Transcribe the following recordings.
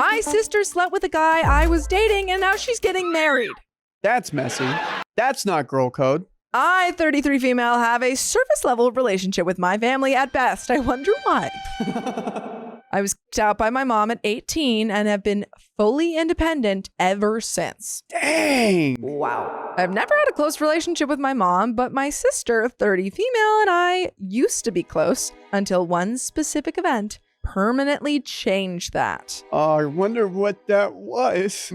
My sister slept with a guy I was dating and now she's getting married. That's messy. That's not girl code. I, 33 female, have a surface level relationship with my family at best. I wonder why. I was kicked out by my mom at 18 and have been fully independent ever since. Dang. Wow. I've never had a close relationship with my mom, but my sister, 30 female, and I used to be close until one specific event permanently changed that. Oh, I wonder what that was.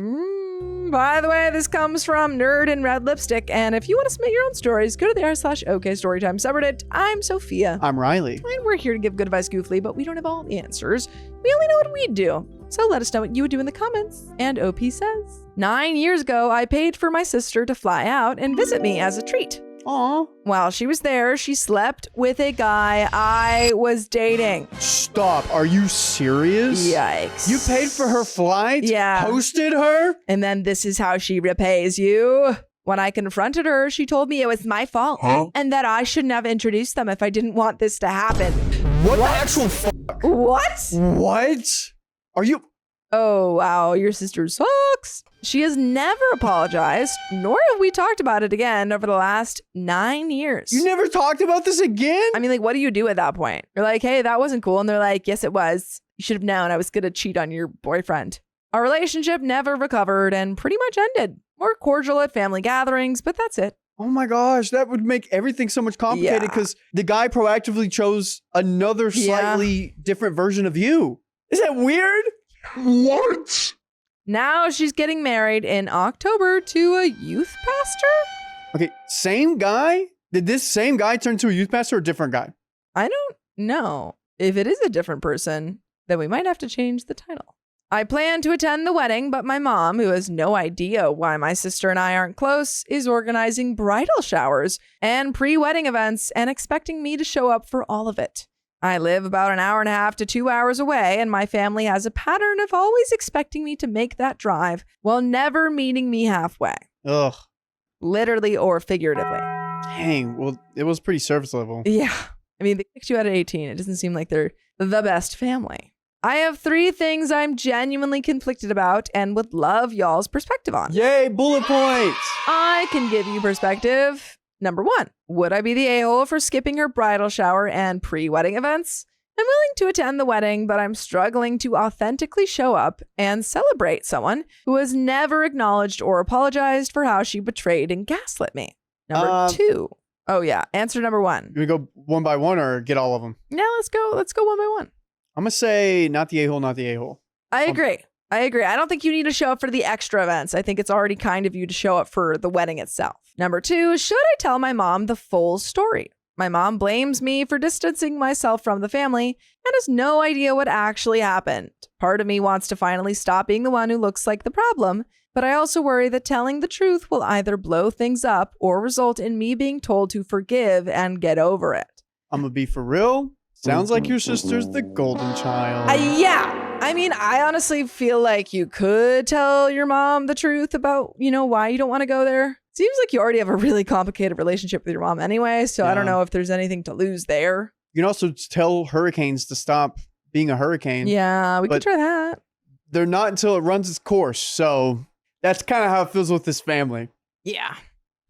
By the way, this comes from Nerd in Red Lipstick, and if you want to submit your own stories, go to the r/OK Storytime subreddit. I'm Sophia. I'm Riley. And we're here to give good advice goofly, but we don't have all the answers. We only know what we do. So let us know what you would do in the comments. And OP says, 9 years ago, I paid for my sister to fly out and visit me as a treat. Aw. While she was there, she slept with a guy I was dating. Stop. Are you serious? Yikes. You paid for her flight? Yeah. Hosted her? And then this is how she repays you. When I confronted her, she told me it was my fault and that I shouldn't have introduced them if I didn't want this to happen. What the actual fuck? What? What? Are you... Oh, wow, your sister sucks. She has never apologized, nor have we talked about it again over the last 9 years. You never talked about this again? I mean, like, what do you do at that point? You're like, hey, that wasn't cool. And they're like, yes, it was. You should have known I was going to cheat on your boyfriend. Our relationship never recovered and pretty much ended. We're cordial at family gatherings, but that's it. Oh my gosh, that would make everything so much complicated because the guy proactively chose another slightly different version of you. Is that weird? What? Now she's getting married in October to a youth pastor? Okay, same guy? Did this same guy turn to a youth pastor or a different guy? I don't know. If it is a different person, then we might have to change the title. I plan to attend the wedding, but my mom, who has no idea why my sister and I aren't close, is organizing bridal showers and pre-wedding events and expecting me to show up for all of it. I live about an hour and a half to 2 hours away, and my family has a pattern of always expecting me to make that drive while never meeting me halfway. Ugh. Literally or figuratively. Dang, well, it was pretty surface level. Yeah. I mean, they kicked you out at 18. It doesn't seem like they're the best family. I have 3 things I'm genuinely conflicted about and would love y'all's perspective on. Yay, bullet points! I can give you perspective. Number 1, would I be the a-hole for skipping her bridal shower and pre-wedding events? I'm willing to attend the wedding, but I'm struggling to authentically show up and celebrate someone who has never acknowledged or apologized for how she betrayed and gaslit me. Number 2. Oh yeah, answer number 1. Do we go one by one or get all of them? Yeah, let's go one by one. I'm gonna say not the a-hole, not the a-hole. I agree. I don't think you need to show up for the extra events. I think it's already kind of you to show up for the wedding itself. Number 2, should I tell my mom the full story? My mom blames me for distancing myself from the family and has no idea what actually happened. Part of me wants to finally stop being the one who looks like the problem, but I also worry that telling the truth will either blow things up or result in me being told to forgive and get over it. I'm gonna be for real. Sounds like your sister's the golden child. Yeah. I mean, I honestly feel like you could tell your mom the truth about, why you don't want to go there. Seems like you already have a really complicated relationship with your mom anyway, so I don't know if there's anything to lose there. You can also tell hurricanes to stop being a hurricane. Yeah, we could try that. They're not until it runs its course, so that's kind of how it feels with this family. Yeah.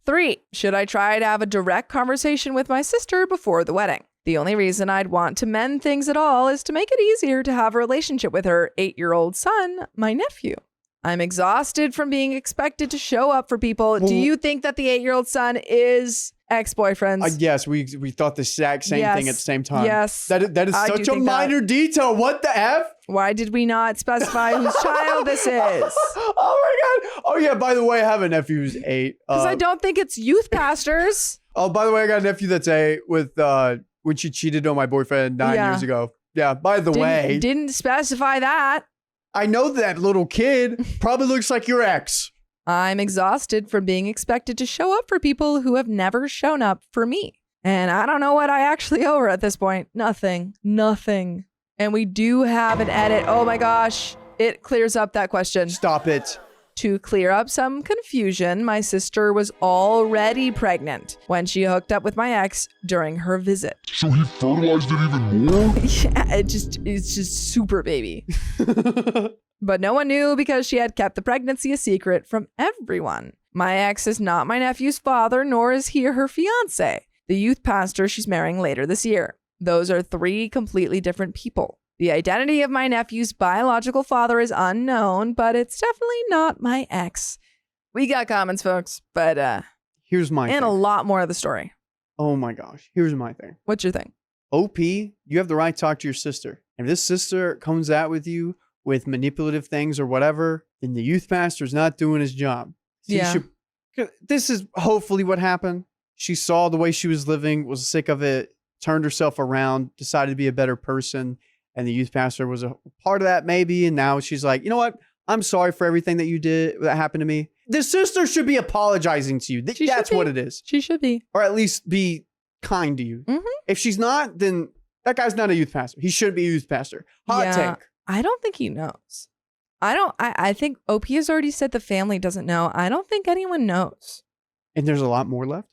3, should I try to have a direct conversation with my sister before the wedding? The only reason I'd want to mend things at all is to make it easier to have a relationship with her 8-year-old son, my nephew. I'm exhausted from being expected to show up for people. Well, do you think that the 8-year-old son is ex-boyfriend's? Yes, we thought the exact same thing at the same time. Yes. That is such a minor detail. What the F? Why did we not specify whose child this is? Oh my God. Oh yeah, by the way, I have a nephew who's 8. Because I don't think it's youth pastors. Oh, by the way, I got a nephew that's 8 with when she cheated on my boyfriend 9 years ago. Yeah, by the way. Didn't specify that. I know that little kid probably looks like your ex. I'm exhausted from being expected to show up for people who have never shown up for me. And I don't know what I actually owe her at this point. Nothing. And we do have an edit. Oh my gosh. It clears up that question. Stop it. To clear up some confusion, my sister was already pregnant when she hooked up with my ex during her visit. So he fertilized it even more? Yeah, it's just super baby. But no one knew because she had kept the pregnancy a secret from everyone. My ex is not my nephew's father, nor is he her fiance, the youth pastor she's marrying later this year. Those are 3 completely different people. The identity of my nephew's biological father is unknown, but it's definitely not my ex. We got comments, folks, but here's my thing. A lot more of the story. Oh my gosh. Here's my thing. What's your thing? OP, you have the right to talk to your sister. If this sister comes out with you with manipulative things or whatever, then the youth pastor's not doing his job. Yeah. This is hopefully what happened. She saw the way she was living, was sick of it, turned herself around, decided to be a better person. And the youth pastor was a part of that maybe. And now she's like, you know what? I'm sorry for everything that you did, that happened to me. The sister should be apologizing to you. That's what it is. She should be. Or at least be kind to you. Mm-hmm. If she's not, then that guy's not a youth pastor. He shouldn't be a youth pastor. Hot take. I don't think he knows. I think OP has already said the family doesn't know. I don't think anyone knows. And there's a lot more left?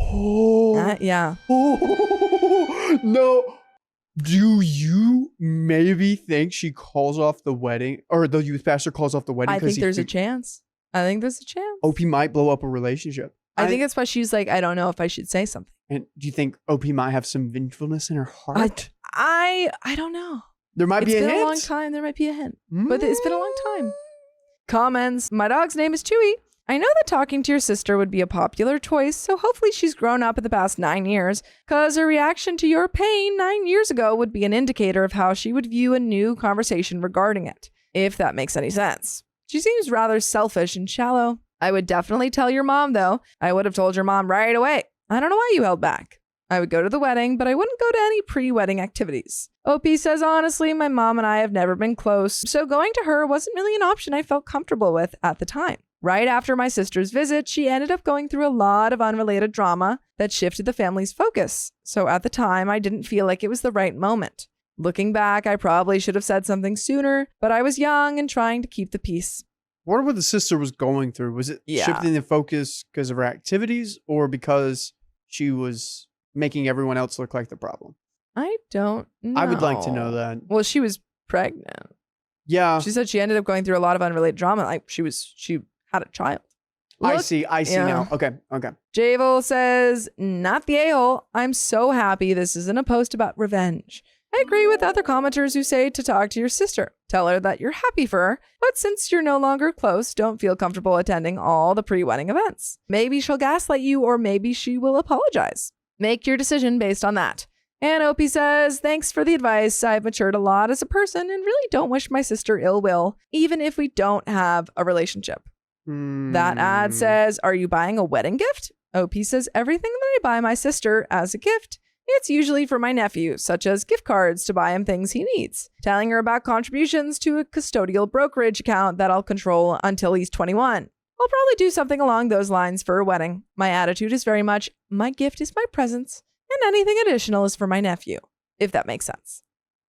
Oh. Yeah. Oh, no. Do you maybe think she calls off the wedding, or the youth pastor calls off the wedding? I think there's a chance. OP might blow up a relationship. I think that's why she's like, I don't know if I should say something. And do you think OP might have some vengefulness in her heart? I don't know. There might be a hint. It's been a long time. There might be a hint. But it's been a long time. Comments. My dog's name is Chewy. I know that talking to your sister would be a popular choice, so hopefully she's grown up in the past 9 years, because her reaction to your pain 9 years ago would be an indicator of how she would view a new conversation regarding it, if that makes any sense. She seems rather selfish and shallow. I would definitely tell your mom, though. I would have told your mom right away. I don't know why you held back. I would go to the wedding, but I wouldn't go to any pre-wedding activities. OP says, honestly, my mom and I have never been close, so going to her wasn't really an option I felt comfortable with at the time. Right after my sister's visit, she ended up going through a lot of unrelated drama that shifted the family's focus. So at the time, I didn't feel like it was the right moment. Looking back, I probably should have said something sooner, but I was young and trying to keep the peace. I wonder what the sister was going through. Was it shifting the focus because of her activities, or because she was making everyone else look like the problem? I don't know. I would like to know that. Well, she was pregnant. Yeah. She said she ended up going through a lot of unrelated drama. Like she had a child. I see now. Okay. Javel says, not the a-hole. I'm so happy this isn't a post about revenge. I agree with other commenters who say to talk to your sister. Tell her that you're happy for her, but since you're no longer close, don't feel comfortable attending all the pre-wedding events. Maybe she'll gaslight you, or maybe she will apologize. Make your decision based on that. And Opie says, thanks for the advice. I've matured a lot as a person and really don't wish my sister ill will, even if we don't have a relationship. That ad says, are you buying a wedding gift? OP says, everything that I buy my sister as a gift, it's usually for my nephew, such as gift cards to buy him things he needs. Telling her about contributions to a custodial brokerage account that I'll control until he's 21. I'll probably do something along those lines for a wedding. My attitude is very much, my gift is my presents, and anything additional is for my nephew, if that makes sense.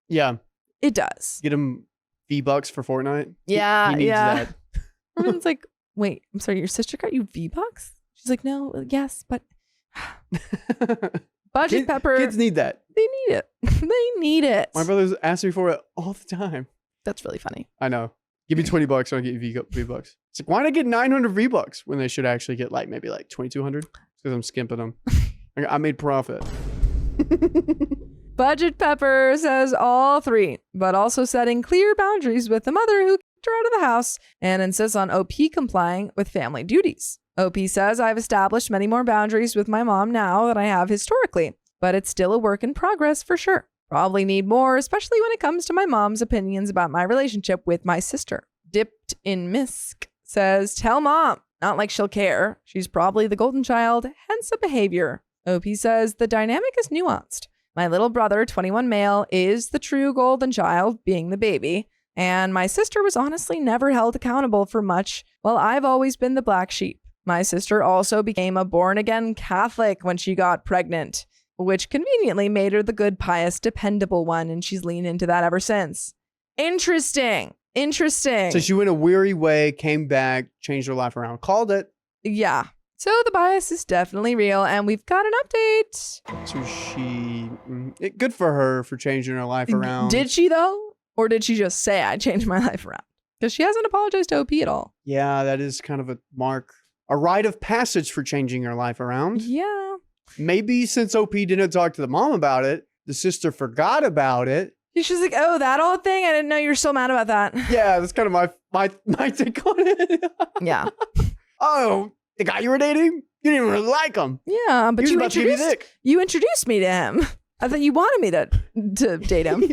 Yeah. It does. Get him V-Bucks for Fortnite. Yeah, he needs that. Everyone's like, wait, I'm sorry, your sister got you V-Bucks? She's like, no, yes, but... Budget Pepper. Kids need that. They need it. They need it. My brothers ask me for it all the time. That's really funny. I know. Give me $20 and I'll get you V-Bucks. It's like, why not get 900 V-Bucks when they should actually get maybe 2,200? Because I'm skimping them. I made profit. Budget Pepper says all 3, but also setting clear boundaries with the mother who kicked her out of the house and insists on OP complying with family duties. OP says, I've established many more boundaries with my mom now than I have historically, but it's still a work in progress for sure. Probably need more, especially when it comes to my mom's opinions about my relationship with my sister. Dipped in Misk says, tell mom. Not like she'll care. She's probably the golden child, hence the behavior. OP says, the dynamic is nuanced. My little brother, 21 male, is the true golden child, being the baby. And my sister was honestly never held accountable for much, while I've always been the black sheep. My sister also became a born-again Catholic when she got pregnant, which conveniently made her the good, pious, dependable one, and she's leaned into that ever since. Interesting. So she went a weary way, came back, changed her life around, called it. Yeah. So the bias is definitely real, and we've got an update. So good for her for changing her life around. Did she, though? Or did she just say, I changed my life around? Because she hasn't apologized to OP at all. Yeah, that is kind of a rite of passage for changing her life around. Yeah. Maybe since OP didn't talk to the mom about it, the sister forgot about it. She's like, oh, that old thing? I didn't know you were still mad about that. Yeah, that's kind of my take on it. Yeah. Oh, the guy you were dating? You didn't really like him. Yeah, but you introduced me to him. I thought you wanted me to date him.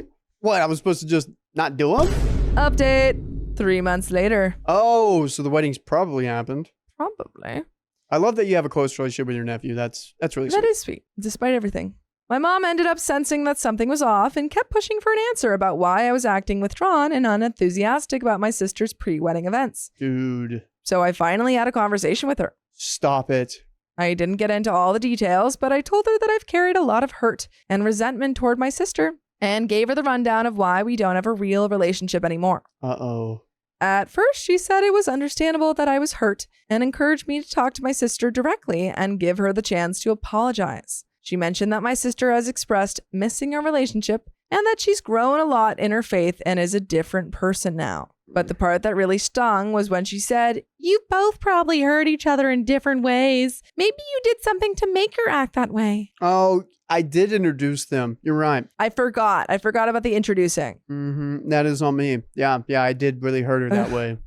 What, I was supposed to just not do him? Update 3 months later. Oh, so the wedding's probably happened. Probably. I love that you have a close relationship with your nephew. That's really sweet. That is sweet, despite everything. My mom ended up sensing that something was off and kept pushing for an answer about why I was acting withdrawn and unenthusiastic about my sister's pre-wedding events. Dude. So I finally had a conversation with her. Stop it. I didn't get into all the details, but I told her that I've carried a lot of hurt and resentment toward my sister and gave her the rundown of why we don't have a real relationship anymore. Uh-oh. At first, she said it was understandable that I was hurt and encouraged me to talk to my sister directly and give her the chance to apologize. She mentioned that my sister has expressed missing our relationship and that she's grown a lot in her faith and is a different person now. But the part that really stung was when she said, "You both probably hurt each other in different ways. Maybe you did something to make her act that way." Oh, I did introduce them. You're right. I forgot about the introducing. Mm-hmm. That is on me. Yeah, I did really hurt her that way.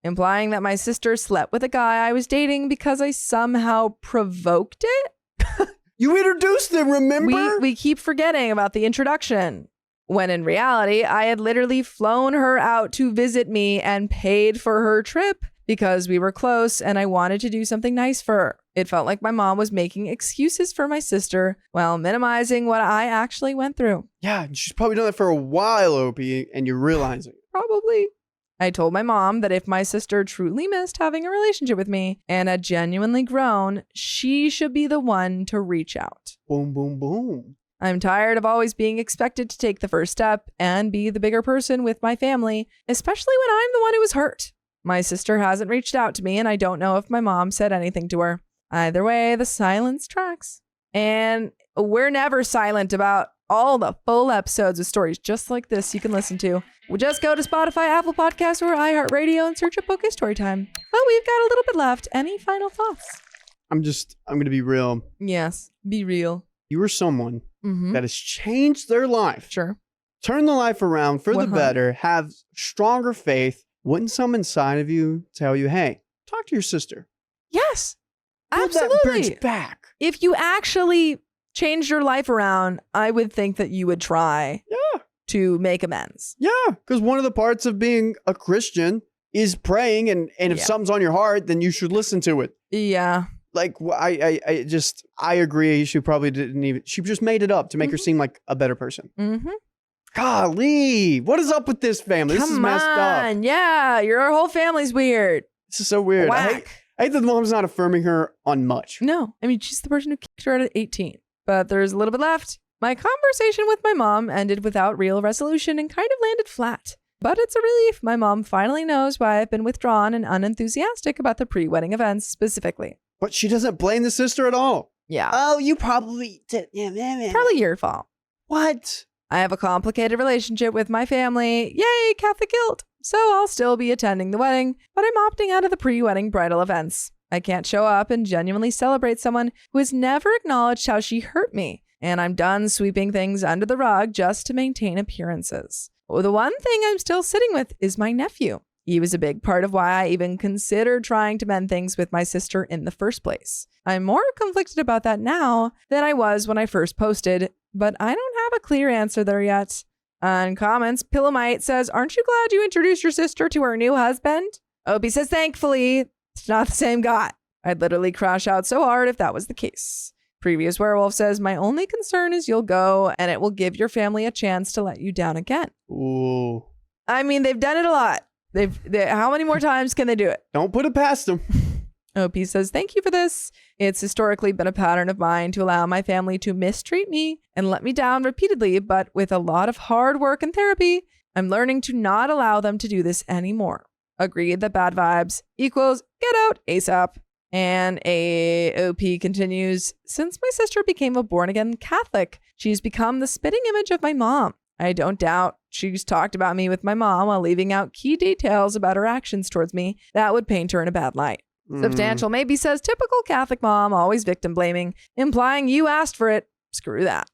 Implying that my sister slept with a guy I was dating because I somehow provoked it? You introduced them, remember? We keep forgetting about the introduction. When in reality, I had literally flown her out to visit me and paid for her trip because we were close and I wanted to do something nice for her. It felt like my mom was making excuses for my sister while minimizing what I actually went through. Yeah, she's probably done that for a while, OP, and you're realizing it. Probably. I told my mom that if my sister truly missed having a relationship with me and had genuinely grown, she should be the one to reach out. Boom, boom, boom. I'm tired of always being expected to take the first step and be the bigger person with my family, especially when I'm the one who was hurt. My sister hasn't reached out to me, and I don't know if my mom said anything to her. Either way, the silence tracks. And we're never silent about all the full episodes of stories just like this you can listen to. We'll just go to Spotify, Apple Podcasts, or iHeartRadio and search up OK Storytime. But we've got a little bit left. Any final thoughts? I'm going to be real. Yes, be real. You are someone that has changed their life. Sure. Turn the life around for the better, have stronger faith. Wouldn't some inside of you tell you, hey, talk to your sister? Yes, build absolutely. That bridge back. If you actually changed your life around, I would think that you would try to make amends. Yeah, because one of the parts of being a Christian is praying, and if something's on your heart, then you should listen to it. Yeah. Like, I agree. She probably she just made it up to make her seem like a better person. Mm-hmm. Golly, what is up with this family? This is messed up. Yeah, your whole family's weird. This is so weird. I hate that the mom's not affirming her on much. No, I mean, she's the person who kicked her out at 18. But there's a little bit left. My conversation with my mom ended without real resolution and kind of landed flat. But it's a relief. My mom finally knows why I've been withdrawn and unenthusiastic about the pre-wedding events specifically. But she doesn't blame the sister at all. Yeah. Oh, you probably did. Probably your fault. What? I have a complicated relationship with my family. Yay, Catholic guilt. So I'll still be attending the wedding, but I'm opting out of the pre-wedding bridal events. I can't show up and genuinely celebrate someone who has never acknowledged how she hurt me. And I'm done sweeping things under the rug just to maintain appearances. Well, the one thing I'm still sitting with is my nephew. He was a big part of why I even considered trying to mend things with my sister in the first place. I'm more conflicted about that now than I was when I first posted, but I don't have a clear answer there yet. On comments, Pillowmite says, "Aren't you glad you introduced your sister to her new husband?" Opie says, "Thankfully, it's not the same guy. I'd literally crash out so hard if that was the case." Previous Werewolf says, "My only concern is you'll go and it will give your family a chance to let you down again." Ooh. I mean, they've done it a lot. How many more times can they do it? Don't put it past them. OP says, "Thank you for this. It's historically been a pattern of mine to allow my family to mistreat me and let me down repeatedly, but with a lot of hard work and therapy, I'm learning to not allow them to do this anymore. Agreed that bad vibes equals get out ASAP." And AOP continues, "Since my sister became a born-again Catholic, she's become the spitting image of my mom. I don't doubt she's talked about me with my mom while leaving out key details about her actions towards me that would paint her in a bad light. Substantial maybe says typical Catholic mom, always victim blaming, implying you asked for it. Screw that.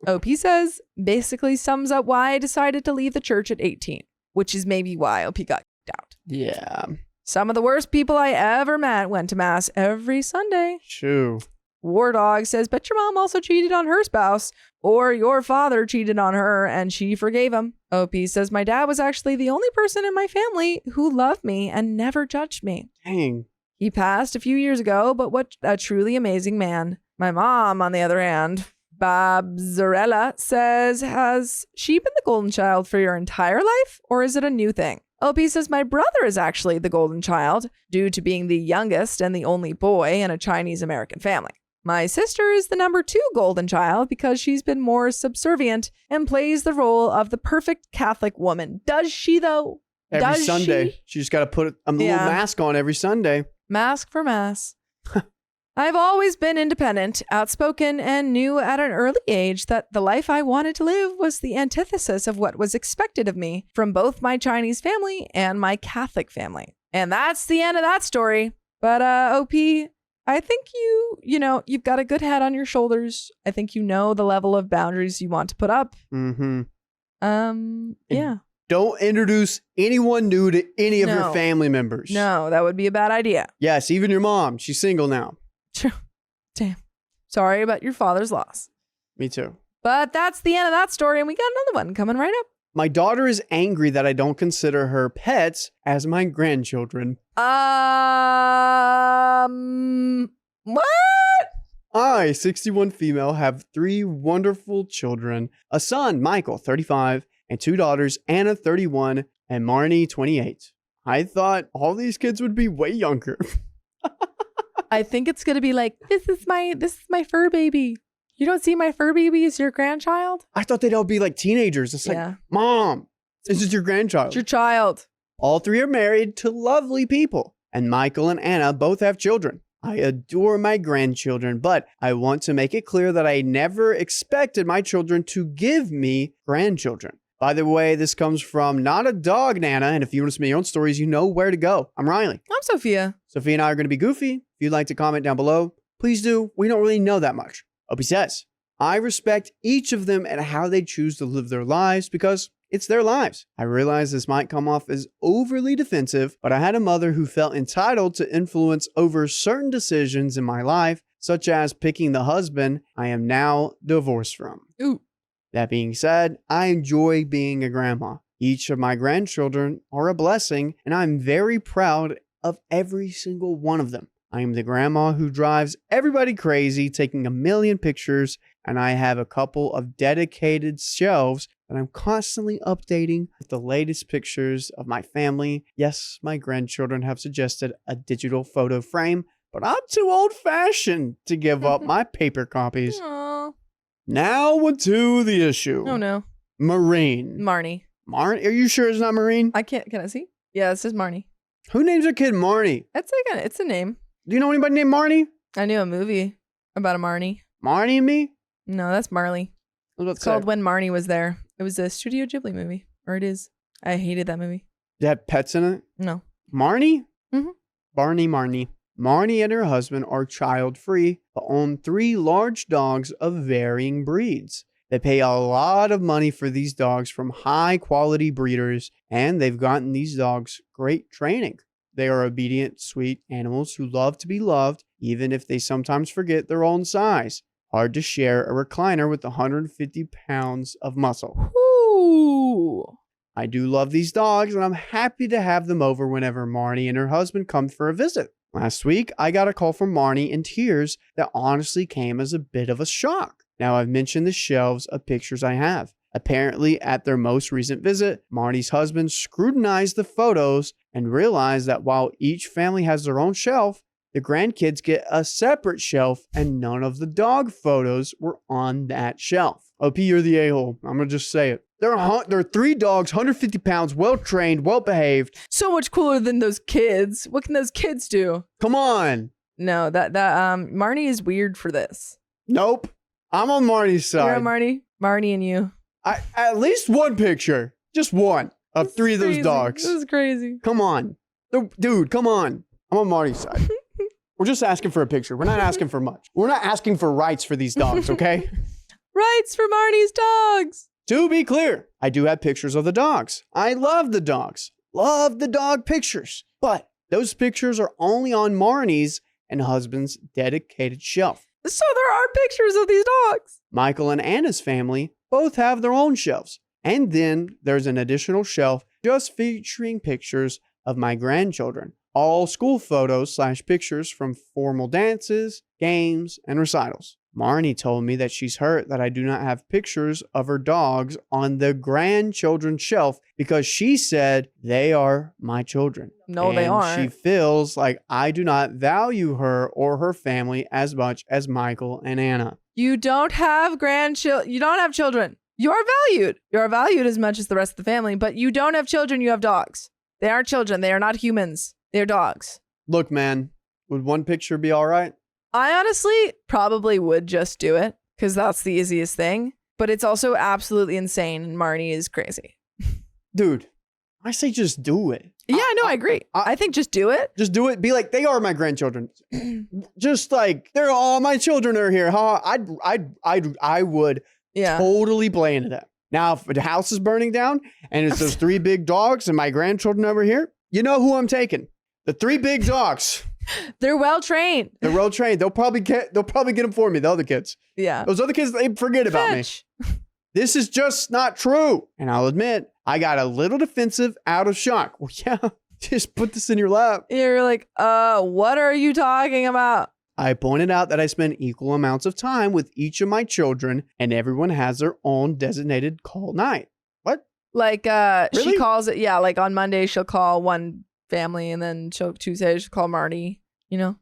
OP says basically sums up why I decided to leave the church at 18, which is maybe why OP got kicked out. Yeah. Some of the worst people I ever met went to mass every Sunday. True. War Dog says, bet your mom also cheated on her spouse, or your father cheated on her and she forgave him. OP says, my dad was actually the only person in my family who loved me and never judged me. Dang. He passed a few years ago, but what a truly amazing man. My mom, on the other hand, Babzarella, says, has she been the golden child for your entire life, or is it a new thing? OP says, my brother is actually the golden child, due to being the youngest and the only boy in a Chinese-American family. My sister is the number 2 golden child because she's been more subservient and plays the role of the perfect Catholic woman. Does she, though? Every Sunday. She just got to put a little mask on every Sunday. Mask for mass. I've always been independent, outspoken, and knew at an early age that the life I wanted to live was the antithesis of what was expected of me from both my Chinese family and my Catholic family. And that's the end of that story. But OP, I think you've got a good head on your shoulders. I think you know the level of boundaries you want to put up. Mm-hmm. Yeah. Don't introduce anyone new to any of your family members. No, that would be a bad idea. Yes, even your mom. She's single now. Damn. Sorry about your father's loss. Me too. But that's the end of that story, and we got another one coming right up. My daughter is angry that I don't consider her pets as my grandchildren. What? I, 61 female, have 3 wonderful children. A son, Michael, 35, and 2 daughters, Anna, 31, and Marnie, 28. I thought all these kids would be way younger. I think it's gonna be like, this is my fur baby. You don't see my fur baby as your grandchild? I thought they'd all be like teenagers. It's like, Mom, this is your grandchild. It's your child. All 3 are married to lovely people, and Michael and Anna both have children. I adore my grandchildren, but I want to make it clear that I never expected my children to give me grandchildren. By the way, this comes from Not a Dog Nana, and if you want to submit your own stories, you know where to go. I'm Riley. I'm Sophia. Sophia and I are going to be goofy. If you'd like to comment down below, please do. We don't really know that much. Opie says, I respect each of them and how they choose to live their lives because it's their lives. I realize this might come off as overly defensive, but I had a mother who felt entitled to influence over certain decisions in my life, such as picking the husband I am now divorced from. Ooh. That being said, I enjoy being a grandma. Each of my grandchildren are a blessing, and I'm very proud of every single one of them. I am the grandma who drives everybody crazy, taking a million pictures, and I have a couple of dedicated shelves that I'm constantly updating with the latest pictures of my family. Yes, my grandchildren have suggested a digital photo frame, but I'm too old-fashioned to give up my paper copies. Now to the issue. Oh no. Marine. Marnie. Are you sure it's not Marine? Can I see? Yeah, it says Marnie. Who names a kid Marnie? It's a name. Do you know anybody named Marnie? I knew a movie about a Marnie. Marnie and Me? No, that's Marley. It's called When Marnie Was There. It was a Studio Ghibli movie. Or it is. I hated that movie. Did it have pets in it? No. Marnie? Mm-hmm. Marnie. Marnie and her husband are child-free, but own 3 large dogs of varying breeds. They pay a lot of money for these dogs from high-quality breeders, and they've gotten these dogs great training. They are obedient, sweet animals who love to be loved, even if they sometimes forget their own size. Hard to share a recliner with 150 pounds of muscle. Ooh. I do love these dogs, and I'm happy to have them over whenever Marnie and her husband come for a visit. Last week, I got a call from Marnie in tears that honestly came as a bit of a shock. Now, I've mentioned the shelves of pictures I have. Apparently, at their most recent visit, Marnie's husband scrutinized the photos and realized that while each family has their own shelf, the grandkids get a separate shelf and none of the dog photos were on that shelf. OP, you're the a-hole. I'm going to just say it. There are 3 dogs, 150 pounds, well-trained, well-behaved. So much cooler than those kids. What can those kids do? Come on. No, Marnie is weird for this. Nope. I'm on Marnie's side. You're on Marnie? Marnie and you. At least one picture, just one of 3 of those Crazy. dogs. This is crazy. Come on. Dude, come on. I'm on Marty's side. We're just asking for a picture. We're not asking for much. We're not asking for rights for these dogs, okay? Rights for Marnie's dogs. To be clear, I do have pictures of the dogs. I love the dogs. Love the dog pictures. But those pictures are only on Marnie's and husband's dedicated shelf. So there are pictures of these dogs. Michael and Anna's family both have their own shelves. And then there's an additional shelf just featuring pictures of my grandchildren. All school photos / pictures from formal dances, games, and recitals. Marnie told me that she's hurt that I do not have pictures of her dogs on the grandchildren's shelf because she said they are my children. No, they aren't. She feels like I do not value her or her family as much as Michael and Anna. You don't have grandchildren. You don't have children. You are valued. You are valued as much as the rest of the family, but you don't have children. You have dogs. They aren't children. They are not humans. They're dogs. Look, man, would one picture be all right? I honestly probably would just do it because that's the easiest thing. But it's also absolutely insane. And Marnie is crazy. Dude, I say just do it. Yeah, no, I agree. I think just do it. Just do it. Be like, they are my grandchildren. Just like, they're all my children are here. Huh? I would totally play into that. Now, if the house is burning down and it's those 3 big dogs and my grandchildren over here, you know who I'm taking. The 3 big dogs. They're well trained. They're well trained. They'll probably get them for me, the other kids. Yeah. Those other kids, they forget about me. This is just not true. And I'll admit, I got a little defensive out of shock. Well, yeah, just put this in your lap. You're like, what are you talking about? I pointed out that I spend equal amounts of time with each of my children and everyone has their own designated call night. What? Like, Really? she calls it, like on Monday, she'll call one family and then Tuesday, she'll call Marnie, you know?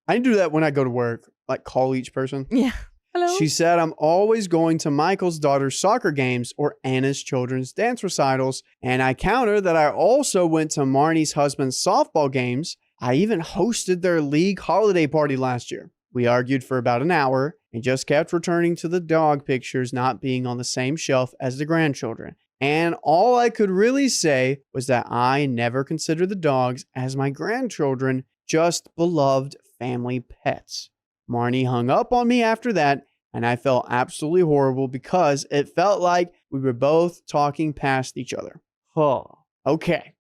I do that when I go to work, like call each person. Yeah. Hello? She said I'm always going to Michael's daughter's soccer games or Anna's children's dance recitals. And I counter that I also went to Marnie's husband's softball games. I even hosted their league holiday party last year. We argued for about an hour and just kept returning to the dog pictures not being on the same shelf as the grandchildren. And all I could really say was that I never considered the dogs as my grandchildren, just beloved family pets. Marnie hung up on me after that, and I felt absolutely horrible because it felt like we were both talking past each other. Oh, okay.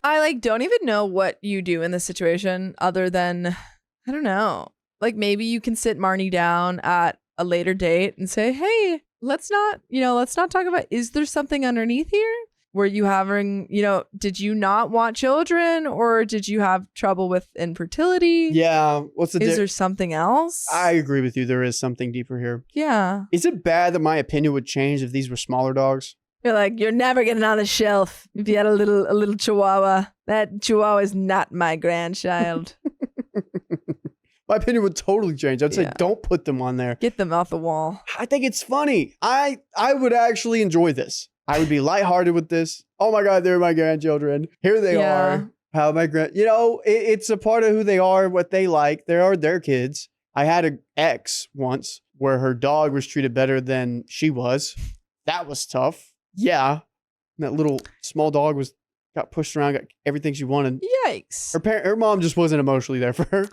I don't even know what you do in this situation other than, I don't know. Like maybe you can sit Marnie down at a later date and say, hey, let's not talk about, is there something underneath here? Were you having, did you not want children or did you have trouble with infertility? Yeah. Is there something else? I agree with you. There is something deeper here. Yeah. Is it bad that my opinion would change if these were smaller dogs? You're like, you're never getting on the shelf if you had a little chihuahua. That chihuahua is not my grandchild. My opinion would totally change. I'd say, don't put them on there. Get them off the wall. I think it's funny. I would actually enjoy this. I would be lighthearted with this. Oh my God, they're my grandchildren. Here they are. How my it's a part of who they are, what they like. They are their kids. I had an ex once where her dog was treated better than she was. That was tough. Yeah. And that little small dog got pushed around, got everything she wanted. Yikes. Her mom just wasn't emotionally there for her.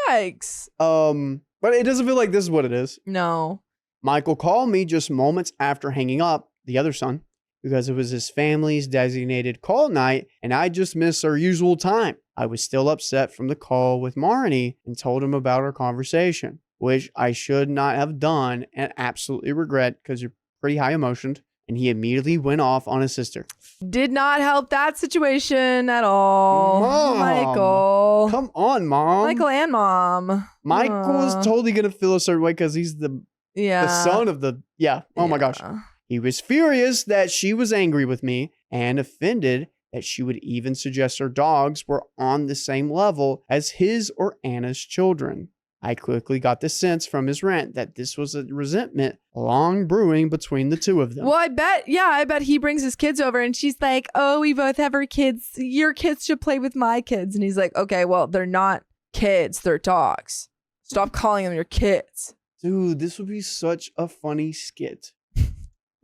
Yikes. But it doesn't feel like this is what it is. No. Michael called me just moments after hanging up, the other son, because it was his family's designated call night and I just missed our usual time. I was still upset from the call with Marnie and told him about our conversation, which I should not have done and absolutely regret because you're pretty high emotioned. And he immediately went off on his sister. Did not help that situation at all. Mom, Michael. Come on, Mom. Michael and Mom. Michael's totally going to feel a certain way because he's the son of the... Yeah. Oh my gosh. He was furious that she was angry with me and offended that she would even suggest her dogs were on the same level as his or Anna's children. I quickly got the sense from his rant that this was a resentment long brewing between the two of them. Well, I bet he brings his kids over and she's like, oh, we both have our kids. Your kids should play with my kids. And he's like, okay, well, they're not kids. They're dogs. Stop calling them your kids. Dude, this would be such a funny skit.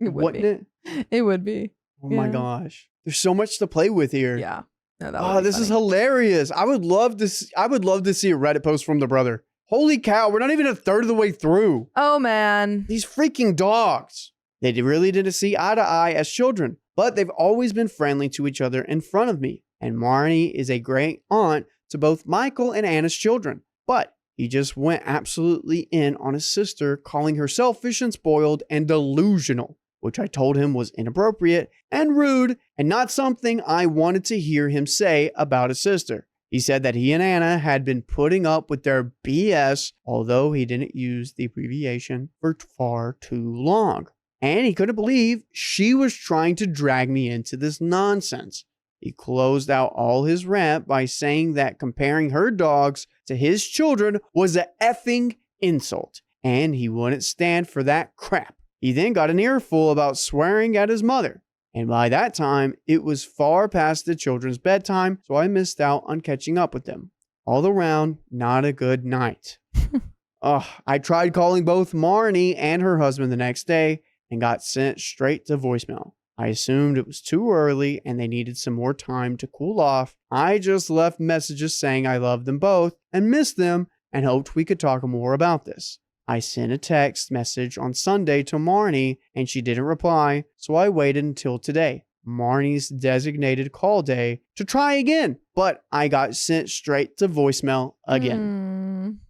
It would Wouldn't be. it? It would be. Oh my gosh. There's so much to play with here. Yeah. No, that Oh, would be this is funny. hilarious. I would love to see a Reddit post from the brother. Holy cow, we're not even a third of the way through. Oh, man. These freaking dogs. They really didn't see eye to eye as children, but they've always been friendly to each other in front of me. And Marnie is a great aunt to both Michael and Anna's children. But he just went absolutely in on his sister, calling her selfish and spoiled and delusional, which I told him was inappropriate and rude and not something I wanted to hear him say about his sister. He said that he and Anna had been putting up with their BS, although he didn't use the abbreviation, for far too long. And he couldn't believe she was trying to drag me into this nonsense. He closed out all his rant by saying that comparing her dogs to his children was an effing insult, and he wouldn't stand for that crap. He then got an earful about swearing at his mother. And by that time, it was far past the children's bedtime, so I missed out on catching up with them. All around, not a good night. I tried calling both Marnie and her husband the next day and got sent straight to voicemail. I assumed it was too early and they needed some more time to cool off. I just left messages saying I loved them both and missed them and hoped we could talk more about this. I sent a text message on Sunday to Marnie and she didn't reply, so I waited until today, Marnie's designated call day, to try again, but I got sent straight to voicemail again.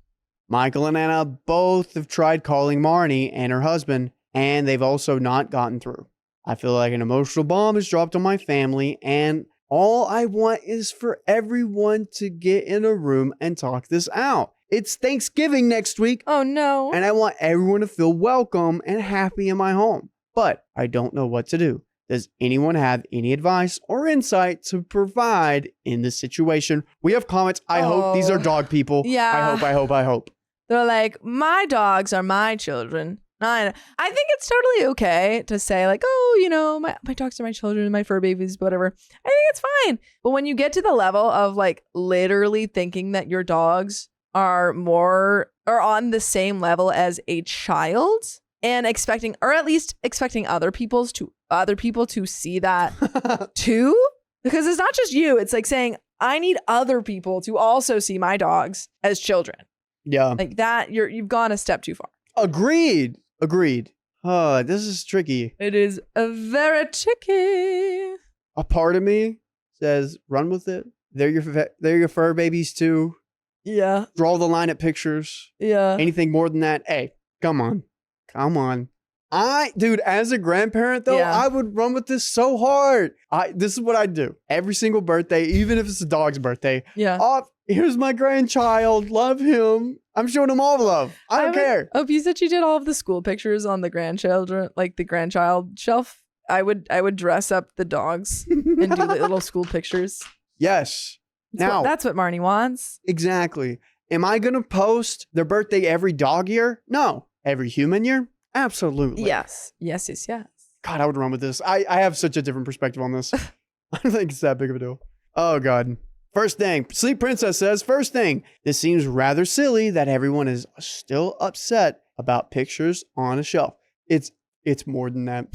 Michael and Anna both have tried calling Marnie and her husband, and they've also not gotten through. I feel like an emotional bomb is dropped on my family, and all I want is for everyone to get in a room and talk this out. It's Thanksgiving next week. Oh, no. And I want everyone to feel welcome and happy in my home. But I don't know what to do. Does anyone have any advice or insight to provide in this situation? We have comments. I hope these are dog people. Yeah. I hope. They're like, my dogs are my children. I think it's totally okay to say like, oh, you know, my dogs are my children, my fur babies, whatever. I think it's fine. But when you get to the level of like literally thinking that your dogs are on the same level as a child and expecting, or at least expecting other people to see that too, because it's not just you. It's like saying, I need other people to also see my dogs as children. Yeah. Like that, you've gone a step too far. Agreed. This is tricky. It is very tricky. A part of me says, run with it. They're your fur babies too. Yeah. Draw the line at pictures. Yeah. Anything more than that, hey, come on. Dude, as a grandparent though, Yeah. I would run with this so hard. This is what I do. Every single birthday, even if it's a dog's birthday. Yeah. Oh, here's my grandchild. Love him. I'm showing him all the love. I don't care. Oh, you said you did all of the school pictures on the grandchildren, like the grandchild shelf. I would dress up the dogs and do the little school pictures. Yes. That's what Marnie wants. Exactly. Am I going to post their birthday every dog year? No. Every human year? Absolutely. Yes. God, I would run with this. I have such a different perspective on this. I don't think it's that big of a deal. Oh, God. First thing, Sleep Princess says, first thing, this seems rather silly that everyone is still upset about pictures on a shelf. It's more than that.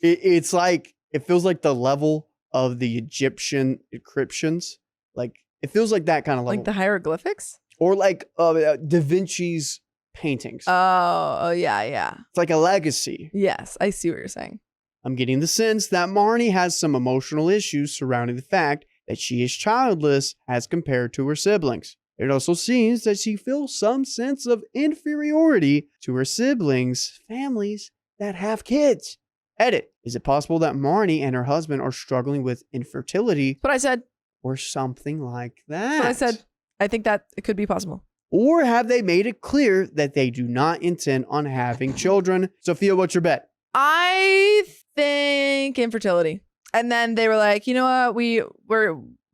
It's like, it feels like the level of the Egyptian inscriptions. Like, it feels like that kind of level. Like the hieroglyphics? Or like Da Vinci's paintings. Oh, yeah. It's like a legacy. Yes, I see what you're saying. I'm getting the sense that Marnie has some emotional issues surrounding the fact that she is childless as compared to her siblings. It also seems that she feels some sense of inferiority to her siblings' families that have kids. Edit. Is it possible that Marnie and her husband are struggling with infertility? But I said. Or something like that. But I said, I think that it could be possible. Or have they made it clear that they do not intend on having children? Sophia, what's your bet? I think infertility. And then they were like, you know what? We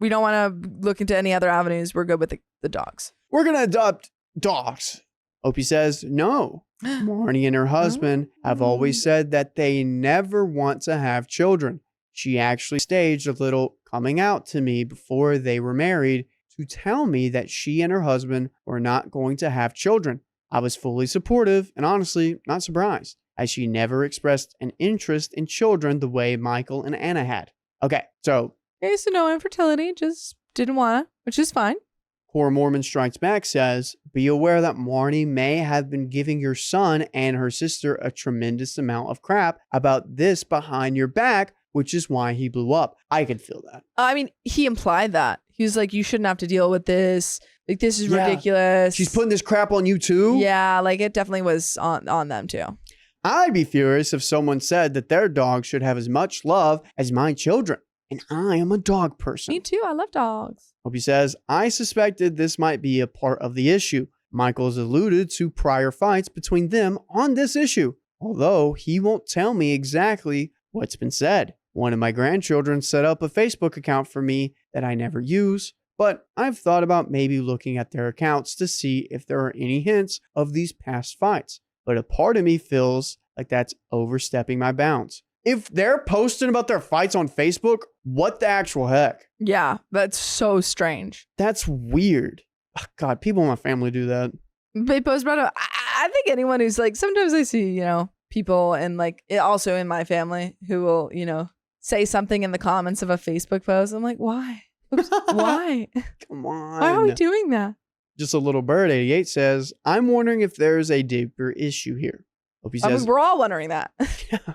don't want to look into any other avenues. We're good with the dogs. We're going to adopt dogs. Opie says, no. Marnie and her husband have always said that they never want to have children. She actually staged a little coming out to me before they were married to tell me that she and her husband were not going to have children. I was fully supportive and honestly not surprised. as she never expressed an interest in children the way Michael and Anna had. Okay, so. Okay, so no infertility, just didn't want to, which is fine. Core Mormon Strikes Back says, be aware that Marnie may have been giving your son and her sister a tremendous amount of crap about this behind your back, which is why he blew up. I could feel that. I mean, he implied that. He was like, you shouldn't have to deal with this. Like, this is ridiculous. She's putting this crap on you too? Yeah, like it definitely was on them too. I'd be furious if someone said that their dog should have as much love as my children. And I am a dog person. Me too. I love dogs. Opie says, I suspected this might be a part of the issue. Michael has alluded to prior fights between them on this issue, although he won't tell me exactly what's been said. One of my grandchildren set up a Facebook account for me that I never use, but I've thought about maybe looking at their accounts to see if there are any hints of these past fights. But a part of me feels like that's overstepping my bounds. If they're posting about their fights on Facebook, what the actual heck? Yeah, that's so strange. That's weird. God, people in my family do that. They post about it. I think anyone who's like, sometimes I see, people and like also in my family who will, say something in the comments of a Facebook post. I'm like, why? Oops, why? Come on. Why are we doing that? Just a little bird 88 says, I'm wondering if there's a deeper issue here. Hope he says, we're all wondering that. Yeah.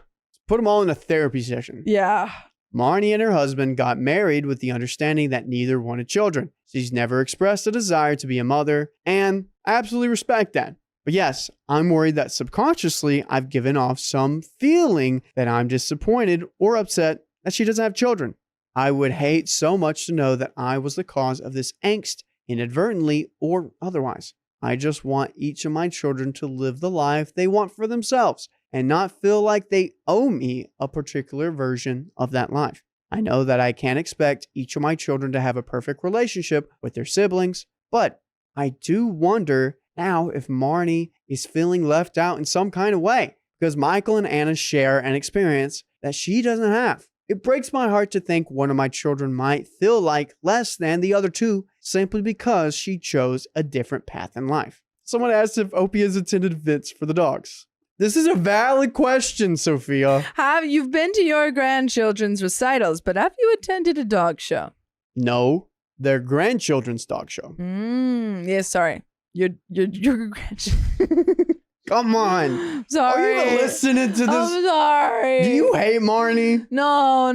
Put them all in a therapy session. Yeah. Marnie and her husband got married with the understanding that neither wanted children. She's never expressed a desire to be a mother, and I absolutely respect that. But yes, I'm worried that subconsciously I've given off some feeling that I'm disappointed or upset that she doesn't have children. I would hate so much to know that I was the cause of this angst, inadvertently or otherwise. I just want each of my children to live the life they want for themselves and not feel like they owe me a particular version of that life. I know that I can't expect each of my children to have a perfect relationship with their siblings, but I do wonder now if Marnie is feeling left out in some kind of way because Michael and Anna share an experience that she doesn't have. It breaks my heart to think one of my children might feel like less than the other two simply because she chose a different path in life. Someone asked if Opie has attended events for the dogs. This is a valid question, Sophia. You've been to your grandchildren's recitals, but have you attended a dog show? No, their grandchildren's dog show. Yeah, sorry. Your grandchildren. Come on. Sorry. Are you even listening to this? I'm sorry. Do you hate Marnie? No.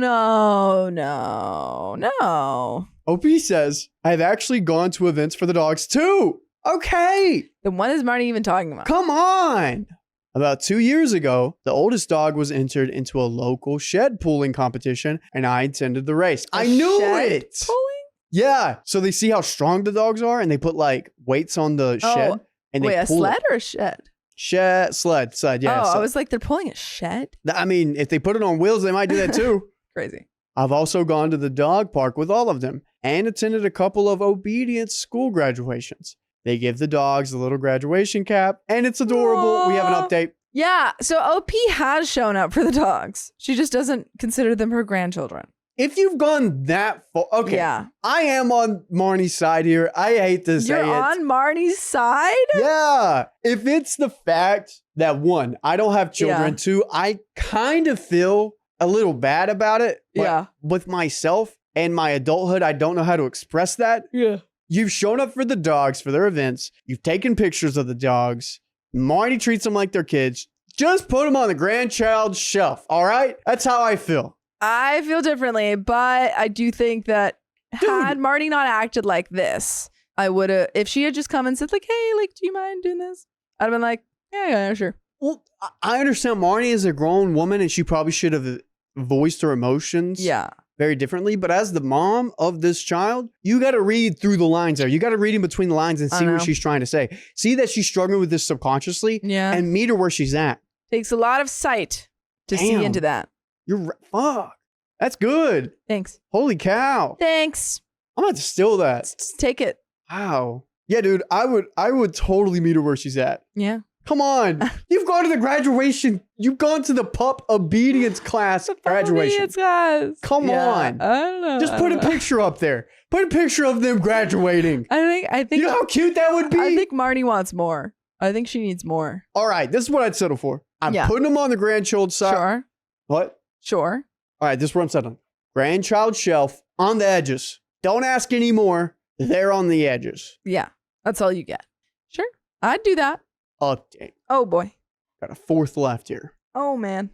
Opie says, I've actually gone to events for the dogs too. Okay. Then what is Marnie even talking about? Come on. About 2 years ago, the oldest dog was entered into a local shed pulling competition, and I attended the race. I knew it. Pulling? Yeah. So they see how strong the dogs are, and they put like weights on the shed. And they a pull sled it. or a shed? Sled. Yeah. I was like, they're pulling a shed? I mean, if they put it on wheels, they might do that too. Crazy. I've also gone to the dog park with all of them and attended a couple of obedience school graduations. They give the dogs a little graduation cap, and it's adorable. Aww. We have an update. Yeah, so OP has shown up for the dogs. She just doesn't consider them her grandchildren. If you've gone that far, okay. Yeah. I am on Marnie's side here. I hate to say it. You're on Marnie's side? Yeah. If it's the fact that one, I don't have children, two, I kind of feel a little bad about it. But with myself and my adulthood, I don't know how to express that. Yeah. You've shown up for the dogs for their events. You've taken pictures of the dogs. Marnie treats them like their kids. Just put them on the grandchild shelf. All right? That's how I feel. I feel differently, but I do think that had Marnie not acted like this, I would have, if she had just come and said like, hey, like, do you mind doing this? I'd have been like, yeah, sure. Well, I understand Marnie is a grown woman and she probably should have voiced her emotions. Yeah. Very differently, but as the mom of this child, you got to read through the lines there. You got to read in between the lines and see what she's trying to say. See that she's struggling with this subconsciously and meet her where she's at. Takes a lot of sight to see into that. Fuck. That's good. Thanks. Holy cow. Thanks. I'm about to steal that. Just take it. Wow. Yeah, dude, I would totally meet her where she's at. Yeah. Come on. You've gone to the graduation. You've gone to the pup obedience class graduation. Come on. I don't know. Just put a picture up there. Put a picture of them graduating. I think. You know how cute that would be? I think Marnie wants more. I think she needs more. All right. This is what I'd settle for. I'm putting them on the grandchild side. Sure. What? Sure. All right, this is what I'm setting. Grandchild shelf on the edges. Don't ask anymore. They're on the edges. Yeah. That's all you get. Sure. I'd do that. Update. Oh, boy. Got a fourth left here. Oh, man.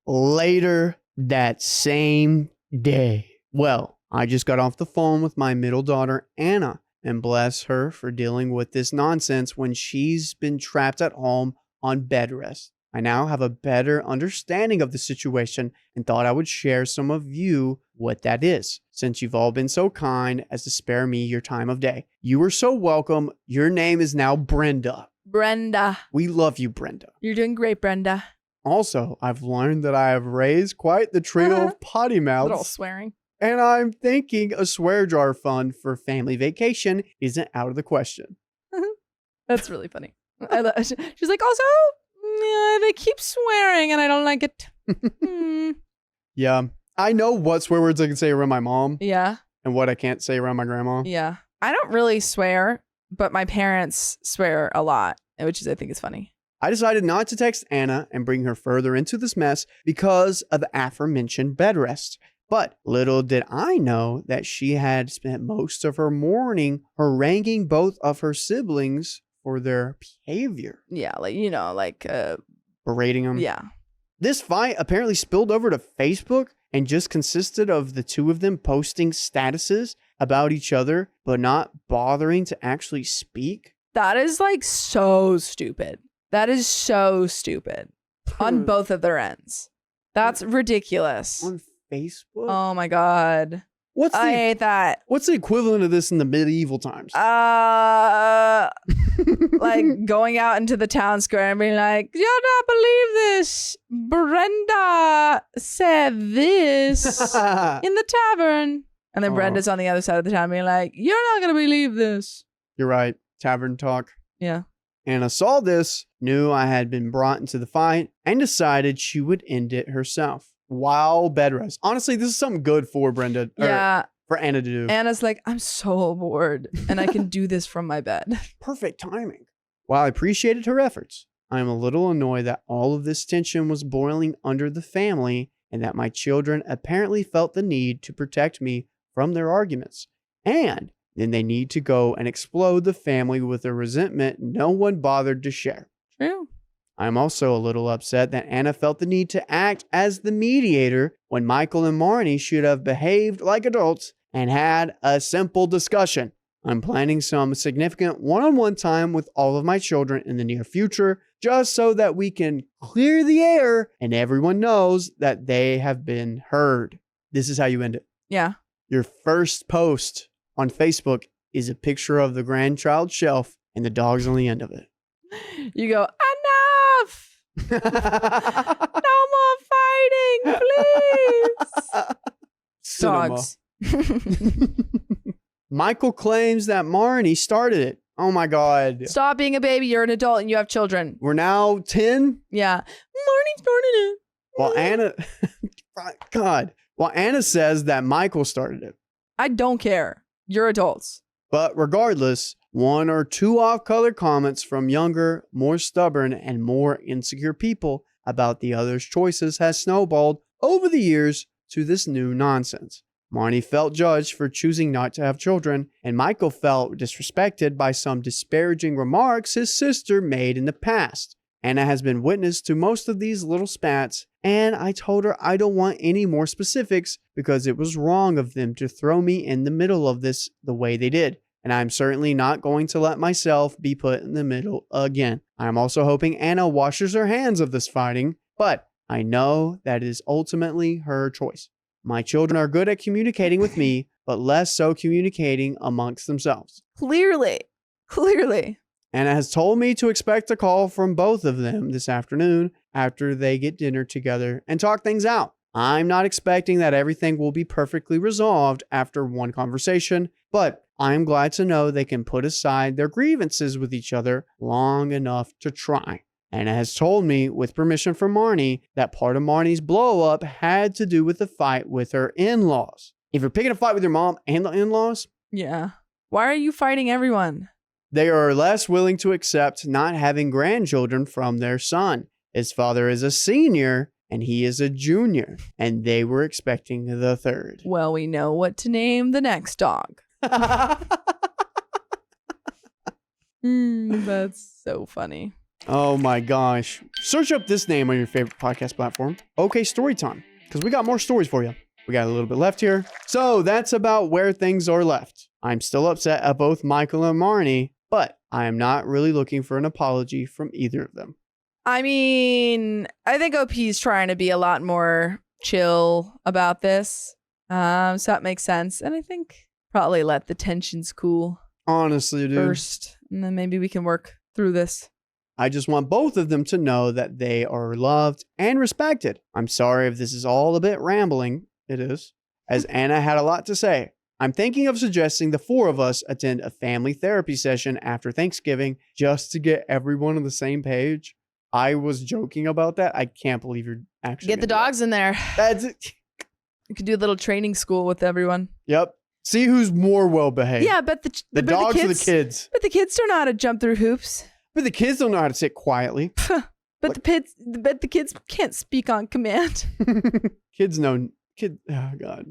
Later that same day. Well, I just got off the phone with my middle daughter, Anna, and bless her for dealing with this nonsense when she's been trapped at home on bed rest. I now have a better understanding of the situation and thought I would share some of you what that is, since you've all been so kind as to spare me your time of day. You are so welcome. Your name is now Brenda. Brenda. We love you, Brenda. You're doing great, Brenda. Also, I've learned that I have raised quite the trio of potty mouths. Little swearing. And I'm thinking a swear jar fund for family vacation isn't out of the question. That's really funny. She's like, also, they keep swearing and I don't like it. Yeah. I know what swear words I can say around my mom. Yeah. And what I can't say around my grandma. Yeah. I don't really swear, but my parents swear a lot, which is, I think is funny. I decided not to text Anna and bring her further into this mess because of the aforementioned bed rest. But little did I know that she had spent most of her morning haranguing both of her siblings for their behavior. Yeah, berating them. Yeah. This fight apparently spilled over to Facebook and just consisted of the two of them posting statuses about each other, but not bothering to actually speak. That is so stupid. That is so stupid on both of their ends. That's ridiculous. On Facebook? Oh my God. I hate that. What's the equivalent of this in the medieval times? Like going out into the town square and being like, you'll not believe this. Brenda said this in the tavern. And then Brenda's on the other side of the town being like, you're not going to believe this. You're right. Tavern talk. Yeah. Anna saw this, knew I had been brought into the fight, and decided she would end it herself. While bed rest. Honestly, this is something good for Brenda. Yeah. For Anna to do. Anna's like, I'm so bored and I can do this from my bed. Perfect timing. While I appreciated her efforts, I am a little annoyed that all of this tension was boiling under the family and that my children apparently felt the need to protect me from their arguments. And then they need to go and explode the family with a resentment no one bothered to share. True. I'm also a little upset that Anna felt the need to act as the mediator when Michael and Marnie should have behaved like adults and had a simple discussion. I'm planning some significant one-on-one time with all of my children in the near future, just so that we can clear the air and everyone knows that they have been heard. This is how you end it. Yeah. Your first post on Facebook is a picture of the grandchild shelf and the dog's on the end of it. You go, enough! No more fighting, please! Dogs. Michael claims that Marnie started it. Oh my God. Stop being a baby. You're an adult and you have children. We're now 10. Yeah. Marnie started it. While Anna, God, while Anna says that Michael started it. I don't care. You're adults. But regardless, one or two off-color comments from younger, more stubborn, and more insecure people about the other's choices has snowballed over the years to this new nonsense. Marnie felt judged for choosing not to have children, and Michael felt disrespected by some disparaging remarks his sister made in the past. Anna has been witness to most of these little spats, and I told her I don't want any more specifics because it was wrong of them to throw me in the middle of this the way they did. And I'm certainly not going to let myself be put in the middle again. I'm also hoping Anna washes her hands of this fighting, but I know that it is ultimately her choice. My children are good at communicating with me, but less so communicating amongst themselves. Clearly. Anna has told me to expect a call from both of them this afternoon after they get dinner together and talk things out. I'm not expecting that everything will be perfectly resolved after one conversation, but I'm glad to know they can put aside their grievances with each other long enough to try. Anna has told me, with permission from Marnie, that part of Marnie's blow-up had to do with the fight with her in-laws. If you're picking a fight with your mom and the in-laws... Yeah. Why are you fighting everyone? They are less willing to accept not having grandchildren from their son. His father is a senior and he is a junior, and they were expecting the third. Well, we know what to name the next dog. That's so funny. Oh my gosh. Search up this name on your favorite podcast platform. Okay, Storytime, because we got more stories for you. We got a little bit left here. So that's about where things are left. I'm still upset at both Michael and Marnie, but I am not really looking for an apology from either of them. I mean, I think OP's trying to be a lot more chill about this. So that makes sense. And I think probably let the tensions cool Honestly, dude. first. And then maybe we can work through this. I just want both of them to know that they are loved and respected. I'm sorry if this is all a bit rambling. It is. As Anna had a lot to say. I'm thinking of suggesting the four of us attend a family therapy session after Thanksgiving just to get everyone on the same page. I was joking about that. I can't believe you're actually Get the dogs in there. That's it. You could do a little training school with everyone. Yep. See who's more well behaved. Yeah, but the dogs or the kids. But the kids don't know how to jump through hoops. But the kids don't know how to sit quietly. But the kids can't speak on command. Kids know. Oh God.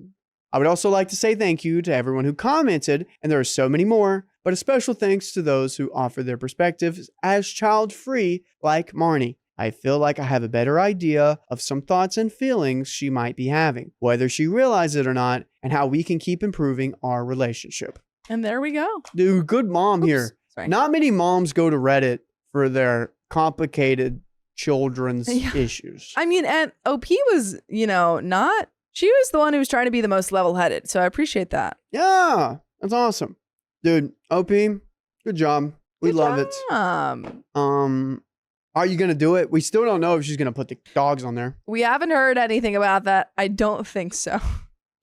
I would also like to say thank you to everyone who commented, and there are so many more, but a special thanks to those who offer their perspectives as child-free, like Marnie. I feel like I have a better idea of some thoughts and feelings she might be having, whether she realizes it or not, and how we can keep improving our relationship. And there we go. Dude, good mom here. Sorry. Not many moms go to Reddit for their complicated children's issues. I mean, and OP was, not... She was the one who was trying to be the most level-headed, so I appreciate that. Yeah, that's awesome. Dude, OP, good job. We love it. Are you going to do it? We still don't know if she's going to put the dogs on there. We haven't heard anything about that. I don't think so.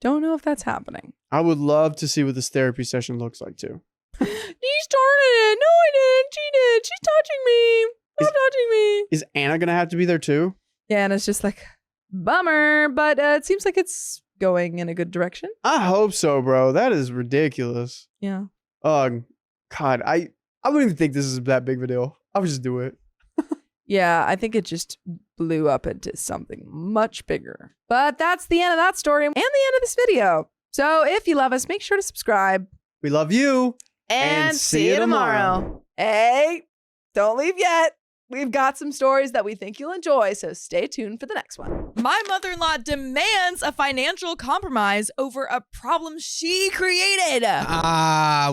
Don't know if that's happening. I would love to see what this therapy session looks like, too. You started it. No, I didn't. She did. She's touching me. Stop touching me. Is Anna going to have to be there, too? Yeah, and it's just like... Bummer, but it seems like it's going in a good direction. I hope so, bro. That is ridiculous. Yeah. God, I wouldn't even think this is that big of a deal. I would just do it. Yeah, I think it just blew up into something much bigger. But that's the end of that story and the end of this video. So if you love us, make sure to subscribe. We love you. And see you tomorrow. Hey, don't leave yet. We've got some stories that we think you'll enjoy, so stay tuned for the next one. My mother-in-law demands a financial compromise over a problem she created.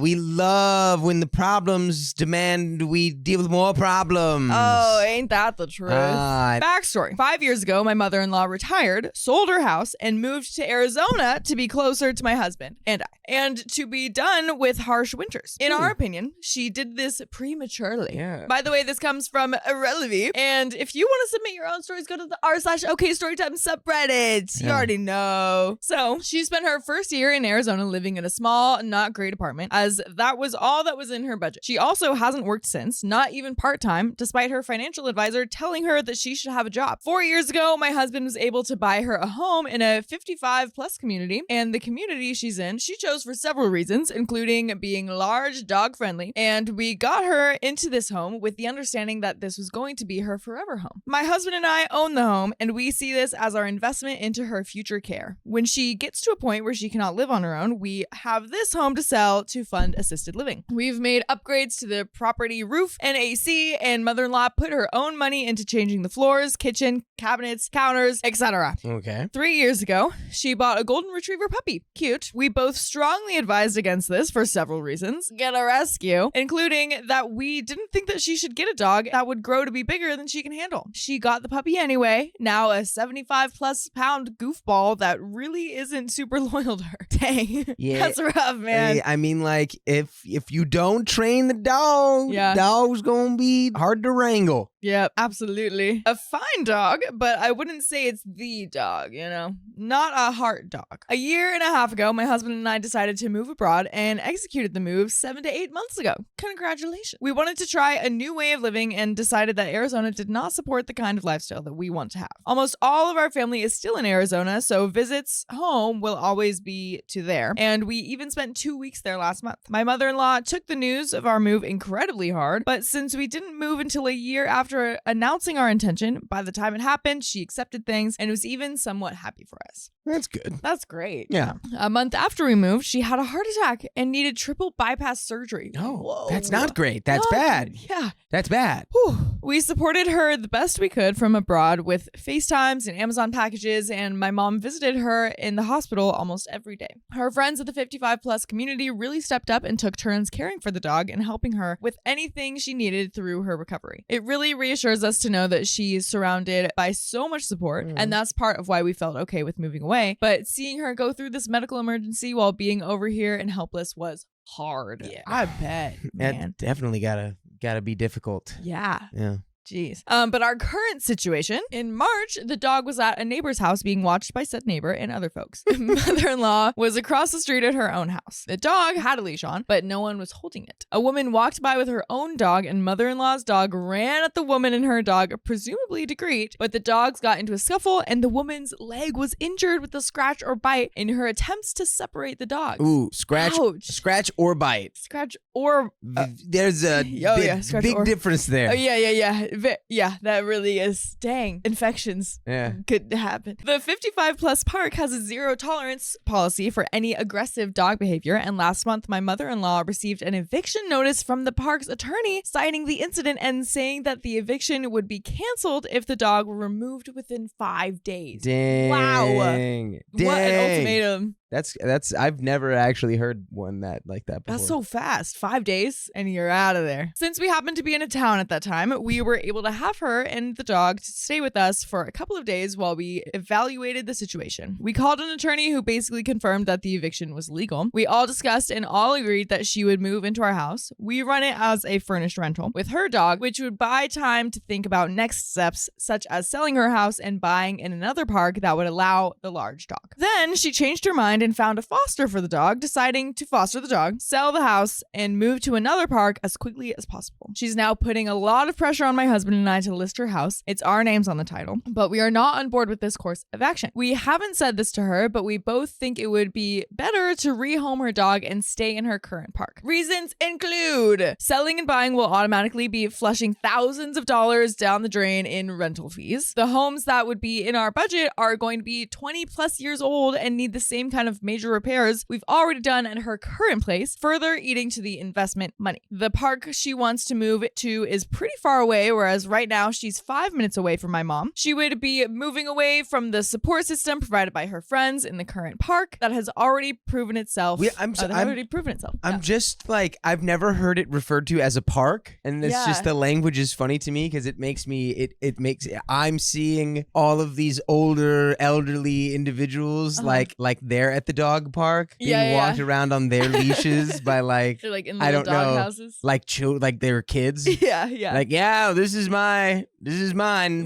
We love when the problems demand we deal with more problems. Oh, ain't that the truth? Backstory. 5 years ago, my mother-in-law retired, sold her house, and moved to Arizona to be closer to my husband and I, and to be done with harsh winters. In our opinion, she did this prematurely. Yeah. By the way, this comes from Irrelevant. And if you want to submit your own stories, go to the r/OKStorytime subreddit. You already know. So she spent her first year in Arizona living in a small, not great apartment, as that was all that was in her budget. She also hasn't worked since, not even part-time, despite her financial advisor telling her that she should have a job. 4 years ago, my husband was able to buy her a home in a 55-plus community, and the community she's in, she chose for several reasons, including being large, dog-friendly, and we got her into this home with the understanding that this was going to be her forever home. My husband and I own the home, and we see this as our investment into her future care. When she gets to a point where she cannot live on her own, we have this home to sell to fund assisted living. We've made upgrades to the property roof and AC, and mother-in-law put her own money into changing the floors, kitchen, cabinets, counters, etc. Okay. 3 years ago, she bought a golden retriever puppy. Cute. We both strongly advised against this for several reasons. Get a rescue, including that we didn't think that she should get a dog that would grow to be bigger than she can handle. She got the puppy anyway, now a 75-plus pound goofball that really isn't super loyal to her. Dang. Yeah. That's rough, man. I mean, like, if you don't train the dog, dog's gonna be hard to wrangle. Yep, absolutely. A fine dog, but I wouldn't say it's the dog, Not a heart dog. A year and a half ago, my husband and I decided to move abroad and executed the move 7 to 8 months ago. Congratulations. We wanted to try a new way of living and decided that Arizona did not support the kind of lifestyle that we want to have. Almost all of our family is still in Arizona, so visits home will always be to there. And we even spent 2 weeks there last month. My mother-in-law took the news of our move incredibly hard, but since we didn't move until a year after after announcing our intention, by the time it happened, she accepted things and was even somewhat happy for us. That's good. That's great. Yeah. A month after we moved, she had a heart attack and needed triple bypass surgery. No, Whoa. that's not great. That's Not bad. good. Yeah. That's bad. Whew. We supported her the best we could from abroad with FaceTimes and Amazon packages, and my mom visited her in the hospital almost every day. Her friends at the 55 plus community really stepped up and took turns caring for the dog and helping her with anything she needed through her recovery. It really reassures us to know that she is surrounded by so much support, and that's part of why we felt okay with moving away. But seeing her go through this medical emergency while being over here and helpless was hard. Yeah. I bet, man. That definitely gotta be difficult. Yeah. Yeah. Jeez. But our current situation, in March, the dog was at a neighbor's house being watched by said neighbor and other folks. Mother-in-law was across the street at her own house. The dog had a leash on, but no one was holding it. A woman walked by with her own dog, and mother-in-law's dog ran at the woman and her dog, presumably to greet, but the dogs got into a scuffle, and the woman's leg was injured with a scratch or bite in her attempts to separate the dogs. Ooh, scratch or bite. Scratch or... There's a big difference there. Yeah, that really is. Dang. Infections could happen. The 55 plus park has a zero tolerance policy for any aggressive dog behavior. And last month, my mother-in-law received an eviction notice from the park's attorney citing the incident and saying that the eviction would be canceled if the dog were removed within 5 days. Dang. Wow. Dang. What an ultimatum. That's I've never actually heard one like that before. That's so fast. 5 days and you're out of there. Since we happened to be in a town at that time, we were able to have her and the dog to stay with us for a couple of days while we evaluated the situation. We called an attorney who basically confirmed that the eviction was legal. We all discussed and all agreed that she would move into our house. We run it as a furnished rental with her dog, which would buy time to think about next steps, such as selling her house and buying in another park that would allow the large dog. Then she changed her mind and found a foster for the dog, deciding to foster the dog, sell the house, and move to another park as quickly as possible. She's now putting a lot of pressure on my husband and I to list her house. It's our names on the title, but we are not on board with this course of action. We haven't said this to her, but we both think it would be better to rehome her dog and stay in her current park. Reasons include selling and buying will automatically be flushing thousands of dollars down the drain in rental fees. The homes that would be in our budget are going to be 20 plus years old and need the same kind of major repairs we've already done at her current place, further eating to the investment money. The park she wants to move to is pretty far away, whereas right now she's 5 minutes away from my mom. She would be moving away from the support system provided by her friends in the current park that has already proven itself. I'm just like, I've never heard it referred to as a park, and it's just the language is funny to me because it makes me I'm seeing all of these older elderly individuals like they're at the dog park being walked around on their leashes by they're like in little dog houses, like they're kids. Like, this is mine,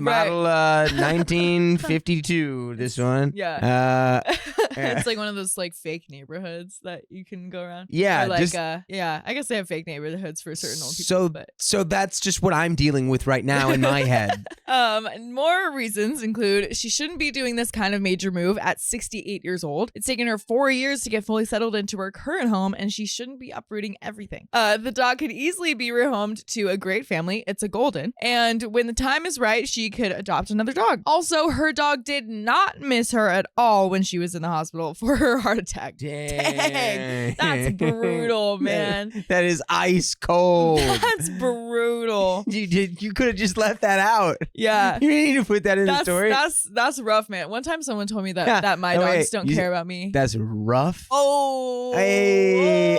model 1952. This one. It's like one of those like fake neighborhoods that you can go around. Or like I guess they have fake neighborhoods for certain old people. So that's just what I'm dealing with right now in my head. More reasons include she shouldn't be doing this kind of major move at 68 years old. It's taken her 4 years to get fully settled into her current home, and she shouldn't be uprooting everything. The dog could easily be rehomed to a great family. It's a golden. And when the time is right, she could adopt another dog. Also, her dog did not miss her at all when she was in the hospital for her heart attack. Dang. That's brutal, man. That is ice cold. That's brutal. You could have just left that out. Yeah. You need to put that in the story. That's rough, man. One time someone told me that my dogs don't care about me. That's rough. Oh. Hey.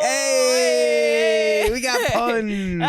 We got puns.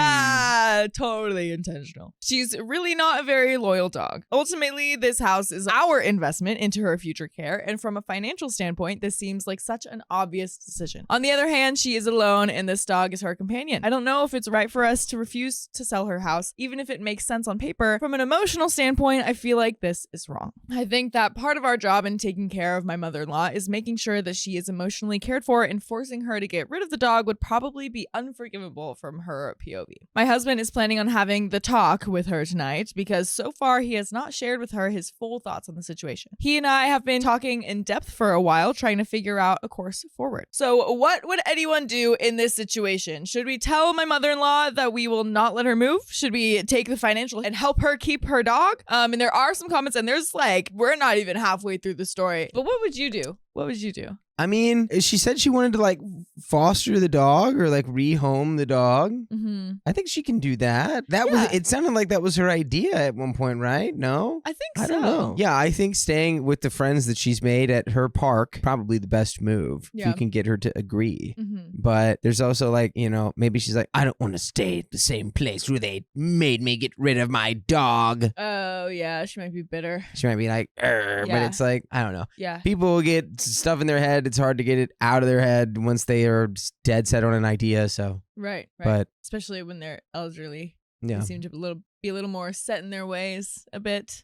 Totally intentional. She's really not a very loyal dog. Ultimately, this house is our investment into her future care, and from a financial standpoint, this seems like such an obvious decision. On the other hand, she is alone, and this dog is her companion. I don't know if it's right for us to refuse to sell her house, even if it makes sense on paper. From an emotional standpoint, I feel like this is wrong. I think that part of our job in taking care of my mother-in-law is making sure that she is emotionally cared for, and forcing her to get rid of the dog would probably be unforgivable from her POV. My husband is is planning on having the talk with her tonight because so far he has not shared with her his full thoughts on the situation. He and I have been talking in depth for a while, trying to figure out a course forward. So what would anyone do in this situation? Should we tell my mother-in-law that we will not let her move? Should we take the financial and help her keep her dog? And there are some comments, and there's like, we're not even halfway through the story. But what would you do? What would you do? I mean, she said she wanted to like foster the dog or like rehome the dog. Mm-hmm. I think she can do that. It sounded like that was her idea at one point, right? No? I think so. I don't know. Yeah, I think staying with the friends that she's made at her park, probably the best move. If you can get her to agree. Mm-hmm. But there's also like, maybe she's like, I don't want to stay at the same place where they made me get rid of my dog. Oh, yeah. She might be bitter. She might be like, but it's like, I don't know. Yeah. People get stuff in their head. It's hard to get it out of their head once they are dead set on an idea. So right. But especially when they're elderly, yeah, they seem to be a little more set in their ways a bit.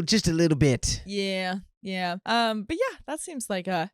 Just a little bit. Yeah. But yeah, that seems like a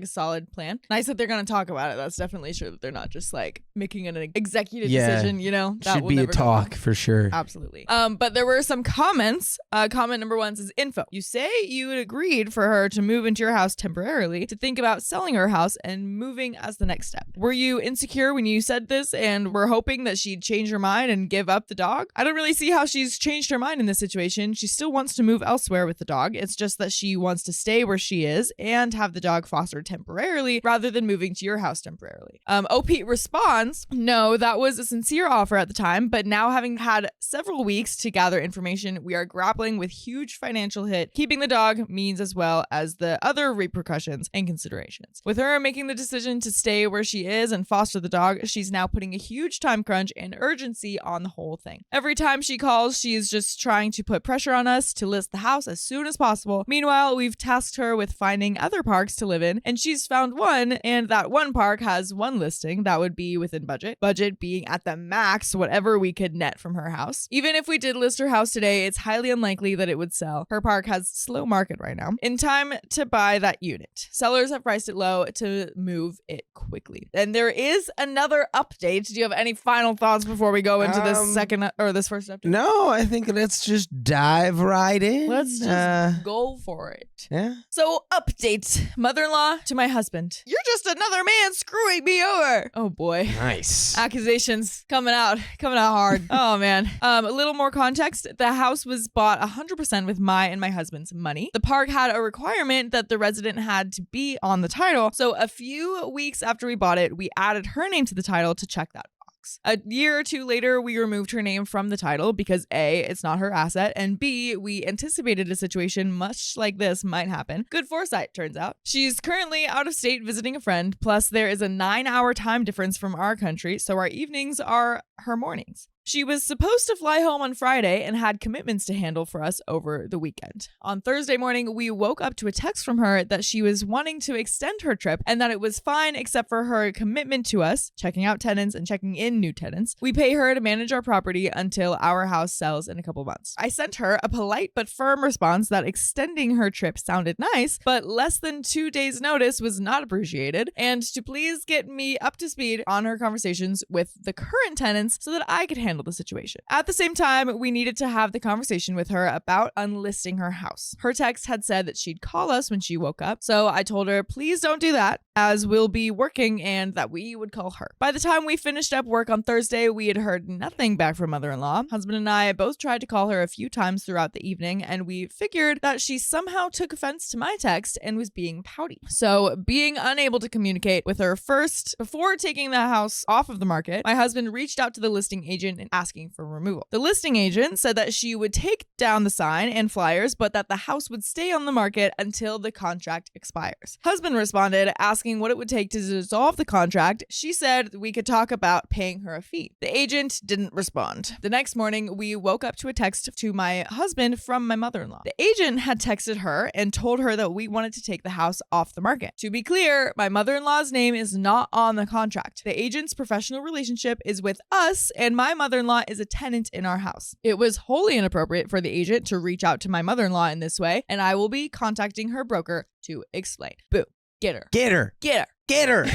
solid plan. Nice that they're gonna talk about it. That's definitely sure that they're not just like making an executive decision. That should be a talk for sure. Absolutely. But there were some comments. Comment number 1 says, info. You say you had agreed for her to move into your house temporarily to think about selling her house and moving as the next step. Were you insecure when you said this and were hoping that she'd change her mind and give up the dog? I don't really see how she's changed her mind in this situation. She still wants to move elsewhere with the dog. It's just that she wants to stay where she is and have the dog fostered temporarily rather than moving to your house temporarily. OP responds, no, that was a sincere offer at the time, but now having had several weeks to gather information, we are grappling with huge financial hit. Keeping the dog means as well as the other repercussions and considerations. With her making the decision to stay where she is and foster the dog, she's now putting a huge time crunch and urgency on the whole thing. Every time she calls, she is just trying to put pressure on us to list the house as soon as possible. Meanwhile, we've tasked her with finding other parks to live in, and she's found one, and that one park has one listing that would be within budget being at the max whatever we could net from her house. Even if we did list her house today, it's highly unlikely that it would sell. Her park has slow market right now. In time to buy that unit, sellers have priced it low to move it quickly. And there is another update. Do you have any final thoughts before we go into this first update? No, I think let's just dive right in. Let's just go for it. Yeah. So, update. Mother-in-law to my husband. You're just another man screwing me over. Oh boy. Nice. Accusations coming out hard. Oh man. A little more context. The house was bought 100% with my and my husband's money. The park had a requirement that the resident had to be on the title. So a few weeks after we bought it, we added her name to the title to check that. A year or two later, we removed her name from the title because A, it's not her asset, and B, we anticipated a situation much like this might happen. Good foresight, turns out. She's currently out of state visiting a friend, plus there is a 9-hour time difference from our country, so our evenings are her mornings. She was supposed to fly home on Friday and had commitments to handle for us over the weekend. On Thursday morning, we woke up to a text from her that she was wanting to extend her trip and that it was fine except for her commitment to us, checking out tenants and checking in new tenants. We pay her to manage our property until our house sells in a couple months. I sent her a polite but firm response that extending her trip sounded nice, but less than 2 days' notice was not appreciated, and to please get me up to speed on her conversations with the current tenants so that I could handle the situation. At the same time, we needed to have the conversation with her about unlisting her house. Her text had said that she'd call us when she woke up, so I told her, please don't do that, as we'll be working and that we would call her. By the time we finished up work on Thursday, we had heard nothing back from mother-in-law. Husband and I both tried to call her a few times throughout the evening, and we figured that she somehow took offense to my text and was being pouty. So, being unable to communicate with her first before taking the house off of the market, my husband reached out to the listing agent and asking for removal. The listing agent said that she would take down the sign and flyers, but that the house would stay on the market until the contract expires. Husband responded asking what it would take to dissolve the contract. She said we could talk about paying her a fee. The agent didn't respond. The next morning, we woke up to a text to my husband from my mother-in-law. The agent had texted her and told her that we wanted to take the house off the market. To be clear, my mother-in-law's name is not on the contract. The agent's professional relationship is with us, and my mother-in-law is a tenant in our house. It was wholly inappropriate for the agent to reach out to my mother-in-law in this way, and I will be contacting her broker to explain. Boo. Get her. Get her. Get her. Get her.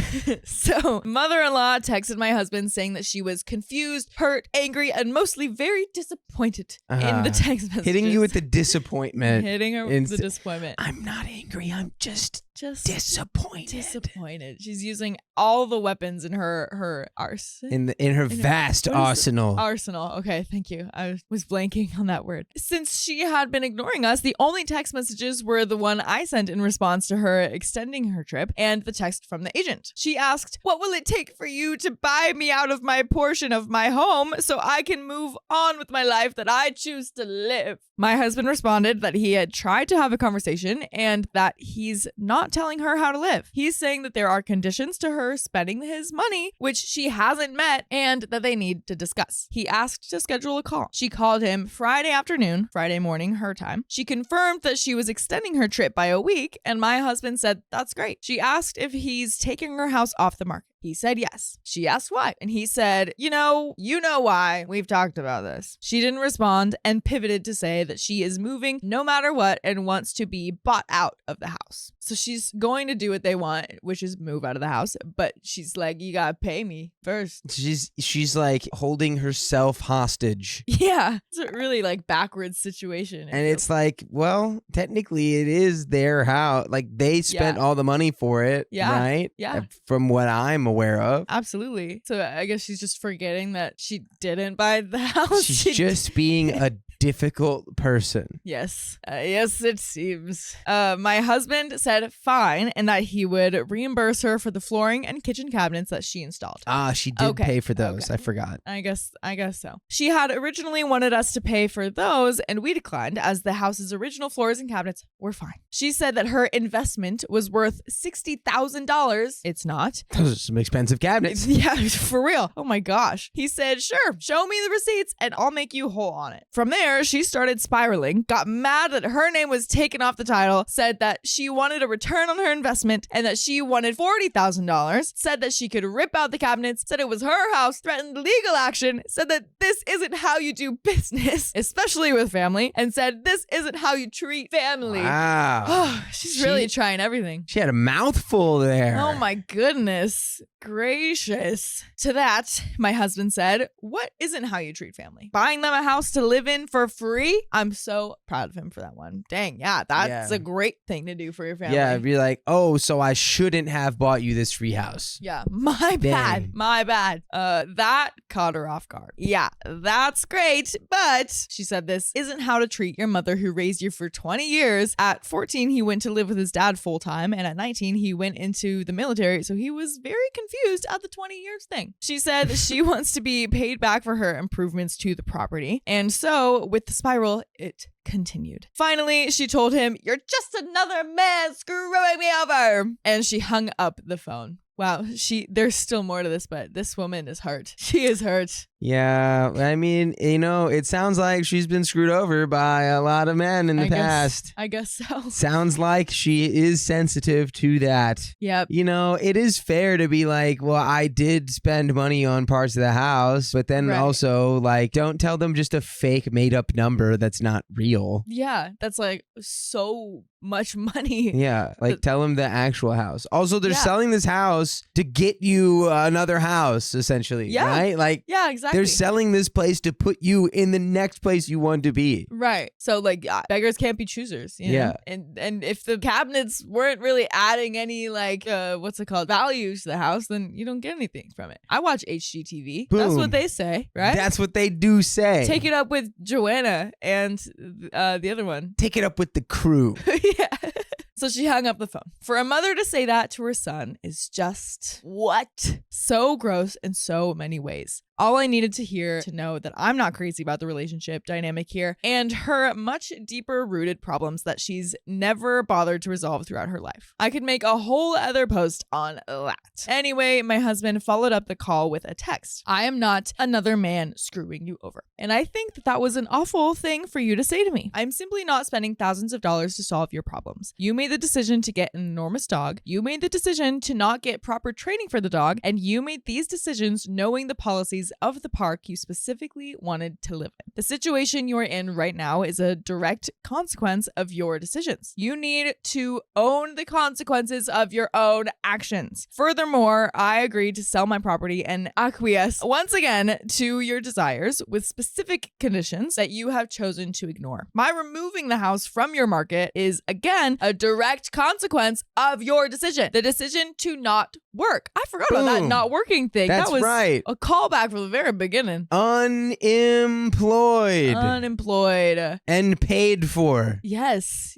So, mother-in-law texted my husband saying that she was confused, hurt, angry, and mostly very disappointed in the text messages. Hitting you with the disappointment. Hitting her with the disappointment. I'm not angry. I'm just disappointed. Disappointed. She's using all the weapons in her arsenal. In her vast arsenal. Arsenal. Okay, thank you. I was blanking on that word. Since she had been ignoring us, the only text messages were the one I sent in response to her extending her trip and the text from the agent. She asked, "What will it take for you to buy me out of my portion of my home so I can move on with my life that I choose to live?" My husband responded that he had tried to have a conversation and that he's not telling her how to live. He's saying that there are conditions to her spending his money, which she hasn't met, and that they need to discuss. He asked to schedule a call. She called him Friday afternoon, Friday morning, her time. She confirmed that she was extending her trip by a week, and my husband said, "That's great." She asked if he's taking her house off the market. He said yes. She asked why. And he said, you know why. We've talked about this. She didn't respond and pivoted to say that she is moving no matter what and wants to be bought out of the house. So she's going to do what they want, which is move out of the house. But she's like, you gotta pay me first. She's like holding herself hostage. Yeah. It's a really like backwards situation. And it's like, well, technically it is their house. Like they spent all the money for it. Yeah. Right? Yeah. From what I'm aware of. Absolutely. So I guess she's just forgetting that she didn't buy the house. She's just being a difficult person. Yes. Yes, it seems. My husband said fine and that he would reimburse her for the flooring and kitchen cabinets that she installed. She did pay for those. Okay. I forgot. I guess so. She had originally wanted us to pay for those and we declined as the house's original floors and cabinets were fine. She said that her investment was worth $60,000. It's not. Those are some expensive cabinets. Yeah, for real. Oh my gosh. He said, sure, show me the receipts and I'll make you whole on it. From there, she started spiraling, got mad that her name was taken off the title, said that she wanted a return on her investment and that she wanted $40,000, said that she could rip out the cabinets, said it was her house, threatened legal action, said that this isn't how you do business, especially with family, and said this isn't how you treat family. Wow. Oh, she's really trying everything. She had a mouthful there. Oh my goodness gracious. To that, my husband said, what isn't how you treat family? Buying them a house to live in for free? I'm so proud of him for that one. Dang, yeah, that's a great thing to do for your family. Yeah, be like, oh, so I shouldn't have bought you this free house. Yeah, my bad. That caught her off guard. Yeah, that's great. But she said this isn't how to treat your mother who raised you for 20 years. At 14, he went to live with his dad full time. And at 19, he went into the military. So he was very confused at the 20 years thing. She said she wants to be paid back for her improvements to the property. And so with the spiral, it continued. Finally, she told him, you're just another man screwing me over. And she hung up the phone. Wow, there's still more to this, but this woman is hurt. She is hurt. Yeah, I mean, it sounds like she's been screwed over by a lot of men in the past. I guess so. Sounds like she is sensitive to that. Yep. It is fair to be like, well, I did spend money on parts of the house, but then also, like, don't tell them just a fake made-up number that's not real. Yeah, that's like so much money. Yeah, like tell them the actual house. Also, they're selling this house to get you another house, essentially, right? Like, yeah, exactly. They're selling this place to put you in the next place you want to be. Right. So, like, beggars can't be choosers. You know? Yeah. And if the cabinets weren't really adding any, like, value to the house, then you don't get anything from it. I watch HGTV. Boom. That's what they say, right? That's what they do say. Take it up with Joanna and the other one. Take it up with the crew. Yeah. So she hung up the phone. For a mother to say that to her son is just what? So gross in so many ways. All I needed to hear to know that I'm not crazy about the relationship dynamic here and her much deeper rooted problems that she's never bothered to resolve throughout her life. I could make a whole other post on that. Anyway, my husband followed up the call with a text. I am not another man screwing you over. And I think that was an awful thing for you to say to me. I'm simply not spending thousands of dollars to solve your problems. You made the decision to get an enormous dog. You made the decision to not get proper training for the dog. And you made these decisions knowing the policies amenities of the park you specifically wanted to live in. The situation you're in right now is a direct consequence of your decisions. You need to own the consequences of your own actions. Furthermore, I agreed to sell my property and acquiesce once again to your desires with specific conditions that you have chosen to ignore. My removing the house from your market is again a direct consequence of your decision. The decision to not work. I forgot about that not working thing. That's that was right. a callback from the very beginning. Unemployed. And paid for. Yes.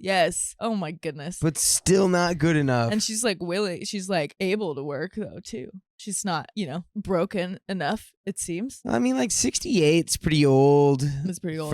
Oh my goodness. But still not good enough. And she's like willing, she's like able to work though too. She's not, broken enough, it seems. I mean, like 68's pretty old. It's pretty old.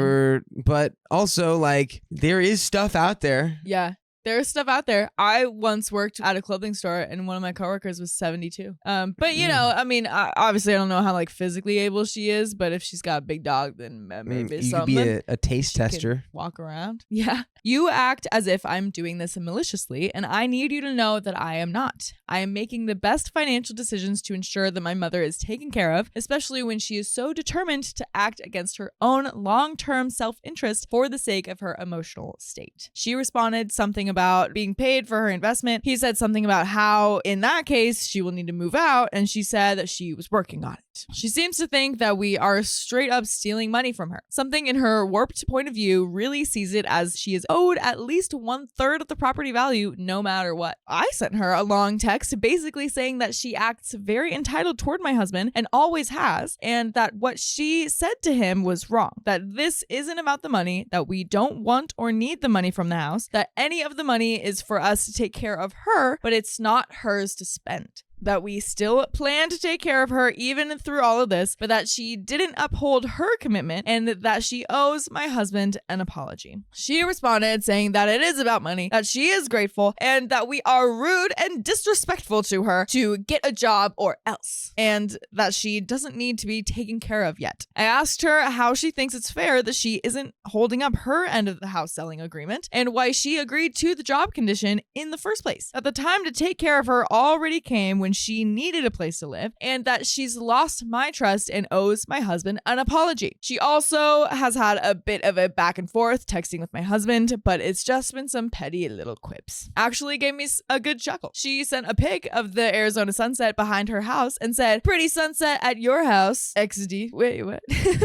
But also, like, there is stuff out there. Yeah. There's stuff out there. I once worked at a clothing store and one of my coworkers was 72. But obviously I don't know how like physically able she is, but if she's got a big dog, then maybe you something. could be a taste tester. Walk around. Yeah. You act as if I'm doing this maliciously, and I need you to know that I am not. I am making the best financial decisions to ensure that my mother is taken care of, especially when she is so determined to act against her own long-term self-interest for the sake of her emotional state. She responded something about being paid for her investment. He said something about how, in that case, she will need to move out, and she said that she was working on it. She seems to think that we are straight up stealing money from her. Something in her warped point of view really sees it as she is owed at least 1/3 of the property value no matter what. I sent her a long text basically saying that she acts very entitled toward my husband and always has, and that what she said to him was wrong. That this isn't about the money, that we don't want or need the money from the house, that any of the money is for us to take care of her, but it's not hers to spend. That we still plan to take care of her even through all of this, but that she didn't uphold her commitment and that she owes my husband an apology. She responded saying that it is about money, that she is grateful, and that we are rude and disrespectful to her to get a job or else, and that she doesn't need to be taken care of yet. I asked her how she thinks it's fair that she isn't holding up her end of the house selling agreement and why she agreed to the job condition in the first place. That the time to take care of her already came when she needed a place to live, and that she's lost my trust and owes my husband an apology. She also has had a bit of a back and forth texting with my husband, but it's just been some petty little quips. Actually gave me a good chuckle. She sent a pic of the Arizona sunset behind her house and said, "Pretty sunset at your house, XD." Wait, what?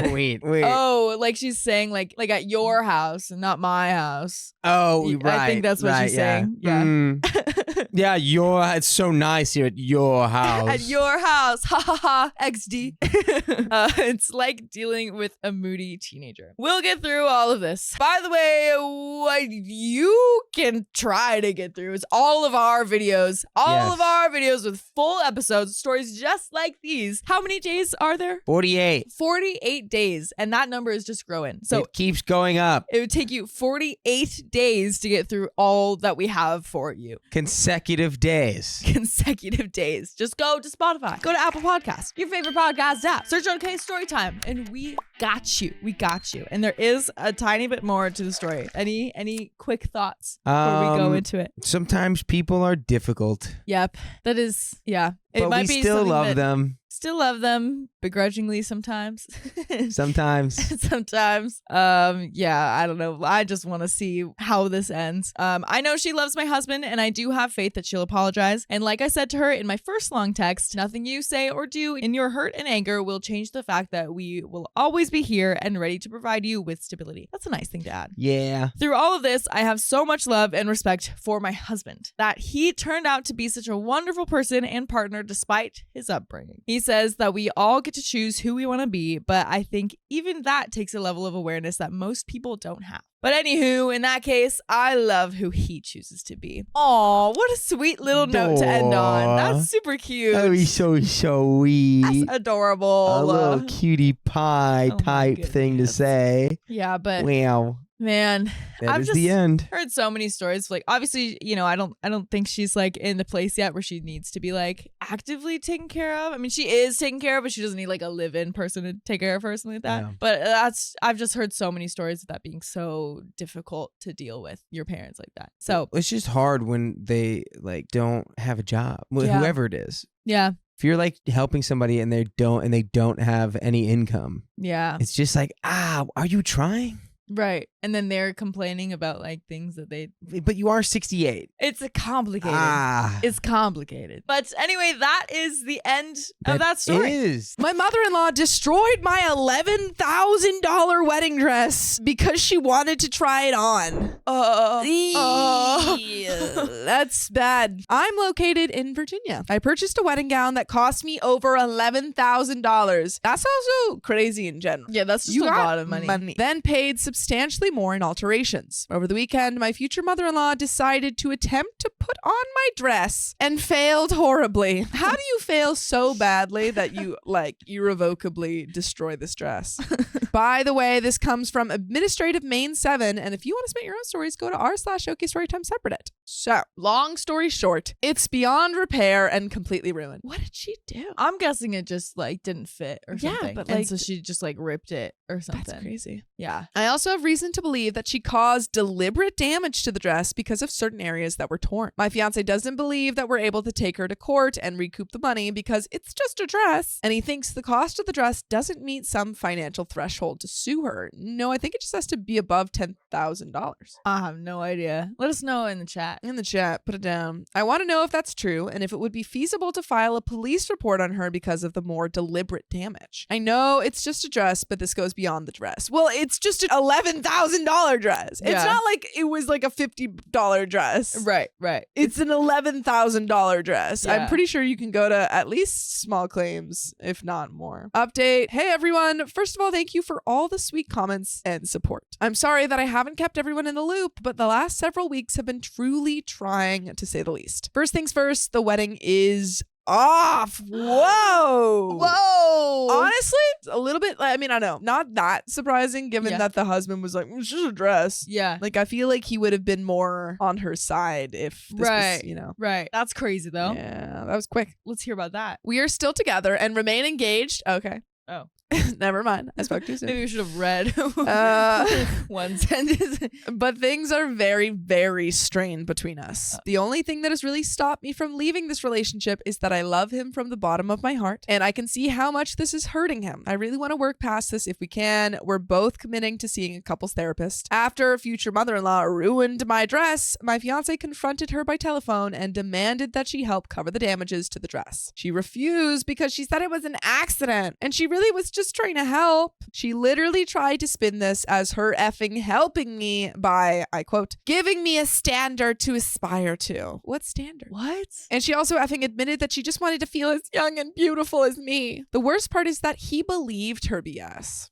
Wait. Oh, like she's saying like at your house and not my house. Oh, right. I think that's what she's saying. Yeah. Yeah, it's so nice here at your house. At your house. Ha ha ha. XD. It's like dealing with a moody teenager. We'll get through all of this. By the way, what you can try to get through is all of our videos. All of our videos with full episodes, stories just like these. How many days are there? 48. 48 days. And that number is just growing. So it keeps going up. It would take you 48 days to get through all that we have for you. Consecutive days. Just go to Spotify. Go to Apple Podcasts. Your favorite podcast app. Search OK Storytime. And we got you. And there is a tiny bit more to the story. Any quick thoughts before we go into it? Sometimes people are difficult. Yep. That is, yeah. But we still love them. Still love them begrudgingly sometimes. Sometimes. Yeah, I don't know. I just want to see how this ends. I know she loves my husband, and I do have faith that she'll apologize. And like I said to her in my first long text, nothing you say or do in your hurt and anger will change the fact that we will always be here and ready to provide you with stability. That's a nice thing to add. Yeah. Through all of this, I have so much love and respect for my husband, that he turned out to be such a wonderful person and partner despite his upbringing. He says that we all get to choose who we want to be, but I think even that takes a level of awareness that most people don't have. But anywho, in that case, I love who he chooses to be. Aw, what a sweet little note to end on. That's super cute. Oh, he's so sweet. That's adorable. A little cutie pie type thing to say. Yeah, but wow. Man, I've just the end. Heard so many stories. Like, obviously, I don't think she's like in the place yet where she needs to be like actively taken care of. I mean, she is taken care of, but she doesn't need like a live-in person to take care of her or something like that. Yeah. But I've just heard so many stories of that being so difficult to deal with your parents like that. So it's just hard when they like don't have a job, whoever it is. Yeah. If you're like helping somebody and they don't have any income, Yeah. it's just like, are you trying? Right. And then they're complaining about like things that they. But you are 68. It's complicated. Ah. It's complicated. But anyway, that is the end of that story. Is. My mother-in-law destroyed my $11,000 wedding dress because she wanted to try it on. That's bad. I'm located in Virginia. I purchased a wedding gown that cost me over $11,000. That's also crazy in general. Yeah, that's just You a got lot of money. Then paid substantially more in alterations. Over the weekend, my future mother-in-law decided to attempt to put on my dress and failed horribly. How do you fail so badly that you irrevocably destroy this dress? By the way, this comes from Administrative Main 7, and if you want to submit your own stories, go to r/OKStorytime subreddit. So, long story short, it's beyond repair and completely ruined. What did she do? I'm guessing it just like didn't fit or Yeah, something. but, and like, so she just like ripped it or something. That's crazy. Yeah. I also have reason to believe that she caused deliberate damage to the dress because of certain areas that were torn. My fiance doesn't believe that we're able to take her to court and recoup the money because it's just a dress, and he thinks the cost of the dress doesn't meet some financial threshold to sue her. No, I think it just has to be above $10,000. I have no idea. Let us know in the chat. In the chat, put it down. I want to know if that's true and if it would be feasible to file a police report on her because of the more deliberate damage. I know it's just a dress, but this goes beyond the dress. Well, it's just an $11,000 dress. It's Yeah. not like it was like a $50 dress. Right. It's an $11,000 dress. Yeah. I'm pretty sure you can go to at least small claims, if not more. Update. Hey, everyone. First of all, thank you for all the sweet comments and support. I'm sorry that I haven't kept everyone in the loop, but the last several weeks have been truly trying, to say the least. First things first, the wedding is off. Whoa. Honestly, a little bit, I mean, I know, not that surprising given that the husband was like, it's just a dress. Yeah. Like, I feel like he would have been more on her side if this was, you know. Right. That's crazy though. Yeah, that was quick. Let's hear about that. We are still together and remain engaged. Okay. Oh. Never mind. I spoke too soon. Maybe we should have read one sentence. But things are very, very strained between us. The only thing that has really stopped me from leaving this relationship is that I love him from the bottom of my heart, and I can see how much this is hurting him. I really want to work past this if we can. We're both committing to seeing a couples therapist. After future mother-in-law ruined my dress, my fiance confronted her by telephone and demanded that she help cover the damages to the dress. She refused because she said it was an accident, and she really was just trying to help. She literally tried to spin this as her effing helping me by, I quote, giving me a standard to aspire to. What standard? What? And she also effing admitted that she just wanted to feel as young and beautiful as me. The worst part is that he believed her BS.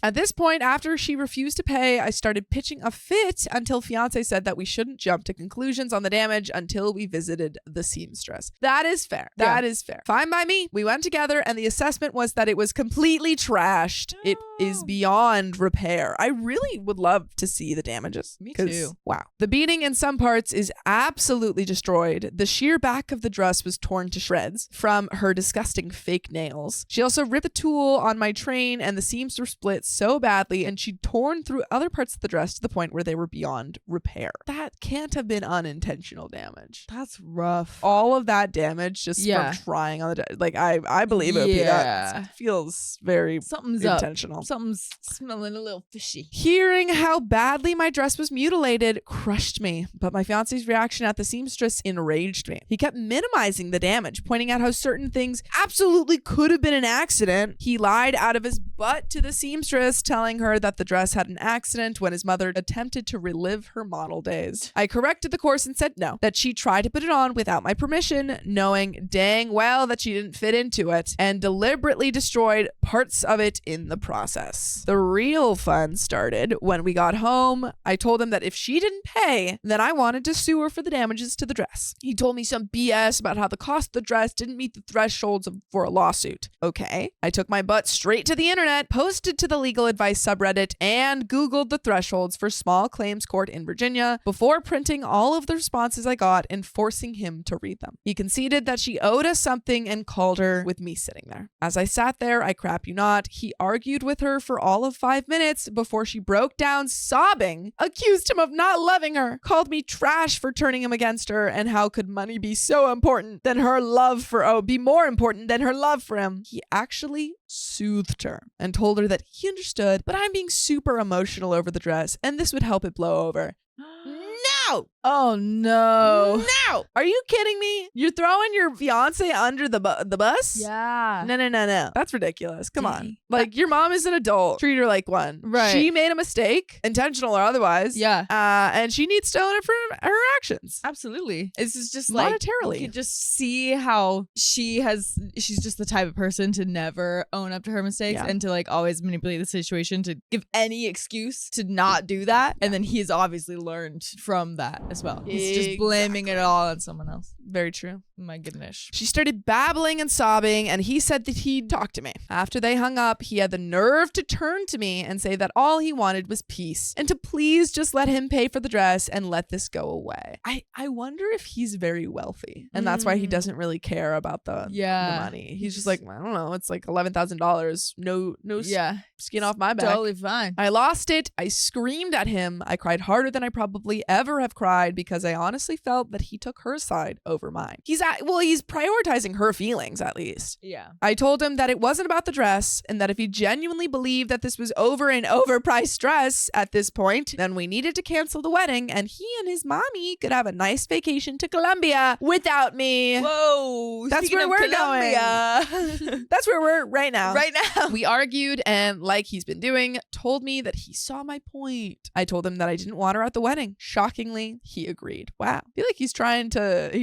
At this point, after she refused to pay, I started pitching a fit until fiance said that we shouldn't jump to conclusions on the damage until we visited the seamstress. That is fair. That is fair. Fine by me. We went together and the assessment was that it was completely trashed. It is beyond repair. I really would love to see the damages. Me too. Wow. The beading in some parts is absolutely destroyed. The sheer back of the dress was torn to shreds from her disgusting fake nails. She also ripped the tulle on my train and the seams were split so badly, and she'd torn through other parts of the dress to the point where they were beyond repair. That can't have been unintentional damage. That's rough. All of that damage just from trying on the I believe it would be that feels very something's intentional. Something's smelling a little fishy. Hearing how badly my dress was mutilated crushed me, but my fiance's reaction at the seamstress enraged me. He kept minimizing the damage, pointing out how certain things absolutely could have been an accident. He lied out of his butt to the seamstress, telling her that the dress had an accident when his mother attempted to relive her model days. I corrected the course and said no, that she tried to put it on without my permission, knowing dang well that she didn't fit into it, and deliberately destroyed parts of it in the process. The real fun started when we got home. I told him that if she didn't pay, then I wanted to sue her for the damages to the dress. He told me some BS about how the cost of the dress didn't meet the thresholds for a lawsuit. Okay. I took my butt straight to the internet internet, posted to the Legal Advice subreddit, and Googled the thresholds for small claims court in Virginia before printing all of the responses I got and forcing him to read them. He conceded that she owed us something and called her with me sitting there. As I sat there, I crap you not, he argued with her for all of 5 minutes before she broke down sobbing, accused him of not loving her, called me trash for turning him against her, and how could money be so important than her love for be more important than her love for him. He actually soothed her and told her that he understood, but I'm being super emotional over the dress and this would help it blow over. No! Oh no. No! Are you kidding me? You're throwing your fiance under the bus? Yeah. No. That's ridiculous. Come on. Like, your mom is an adult. Treat her like one. Right. She made a mistake, intentional or otherwise. Yeah. And she needs to own it for her actions. Absolutely. This is just like, monetarily. you can just see how she's just the type of person to never own up to her mistakes and to like always manipulate the situation to give any excuse to not do that. And then he's obviously learned from that as well. He's just blaming it all on someone else. Very true. My goodness. She started babbling and sobbing, and he said that he'd talk to me. After they hung up, he had the nerve to turn to me and say that all he wanted was peace and to please just let him pay for the dress and let this go away. I wonder if he's very wealthy and that's why he doesn't really care about the money. He's just like, I don't know, it's like $11,000. No skin off my back. Totally fine. I lost it. I screamed at him. I cried harder than I probably ever have cried because I honestly felt that he took her side over mine. He's prioritizing her feelings at least. Yeah. I told him that it wasn't about the dress and that if he genuinely believed that this was over an overpriced dress at this point, then we needed to cancel the wedding and he and his mommy could have a nice vacation to Colombia without me. Whoa. That's where we're going. That's where we're right now. Right now. We argued and, like he's been doing, told me that he saw my point. I told him that I didn't want her at the wedding. Shockingly, he agreed. Wow. I feel like he's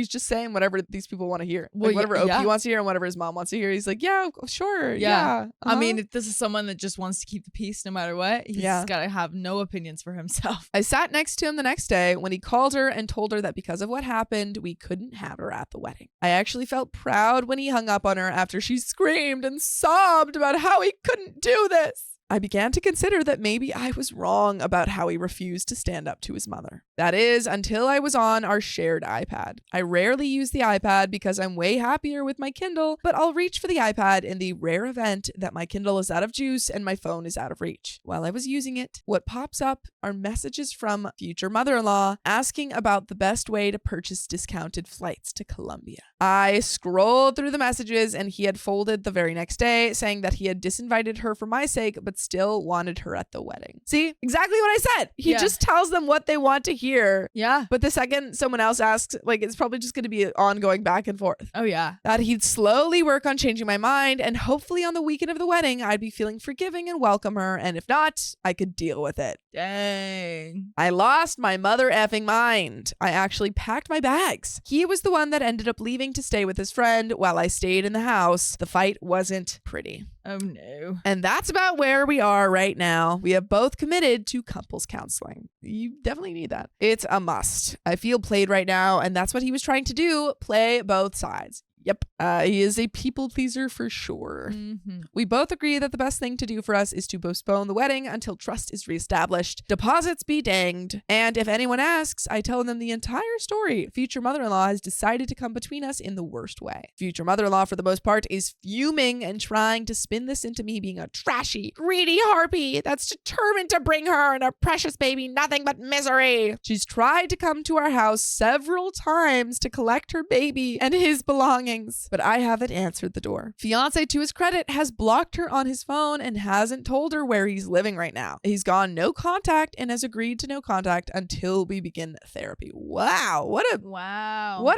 just saying whatever these people want to hear. Like whatever OP wants to hear and whatever his mom wants to hear. He's like, yeah, sure. Yeah. I mean, if this is someone that just wants to keep the peace no matter what, he's got to have no opinions for himself. I sat next to him the next day when he called her and told her that because of what happened, we couldn't have her at the wedding. I actually felt proud when he hung up on her after she screamed and sobbed about how he couldn't do this. I began to consider that maybe I was wrong about how he refused to stand up to his mother. That is, until I was on our shared iPad. I rarely use the iPad because I'm way happier with my Kindle, but I'll reach for the iPad in the rare event that my Kindle is out of juice and my phone is out of reach. While I was using it, what pops up are messages from future mother-in-law asking about the best way to purchase discounted flights to Colombia. I scrolled through the messages and he had folded the very next day saying that he had disinvited her for my sake, but still wanted her at the wedding. See, exactly what I said. He just tells them what they want to hear. Yeah. But the second someone else asks, like, it's probably just going to be an ongoing back and forth. Oh, yeah. That he'd slowly work on changing my mind, and hopefully on the weekend of the wedding, I'd be feeling forgiving and welcome her, and if not, I could deal with it. Dang. I lost my mother effing mind. I actually packed my bags. He was the one that ended up leaving to stay with his friend while I stayed in the house. The fight wasn't pretty. Oh, no. And that's about where we are right now. We have both committed to couples counseling. You definitely need that. It's a must. I feel played right now, and that's what he was trying to do, play both sides. Yep. He is a people pleaser for sure. Mm-hmm. We both agree that the best thing to do for us is to postpone the wedding until trust is reestablished, deposits be danged, and if anyone asks, I tell them the entire story. Future mother-in-law has decided to come between us in the worst way. Future mother-in-law, for the most part, is fuming and trying to spin this into me being a trashy, greedy harpy that's determined to bring her and her precious baby nothing but misery. She's tried to come to our house several times to collect her baby and his belongings, but I haven't answered the door. Fiance, to his credit, has blocked her on his phone and hasn't told her where he's living right now. He's gone no contact and has agreed to no contact until we begin therapy. Wow. What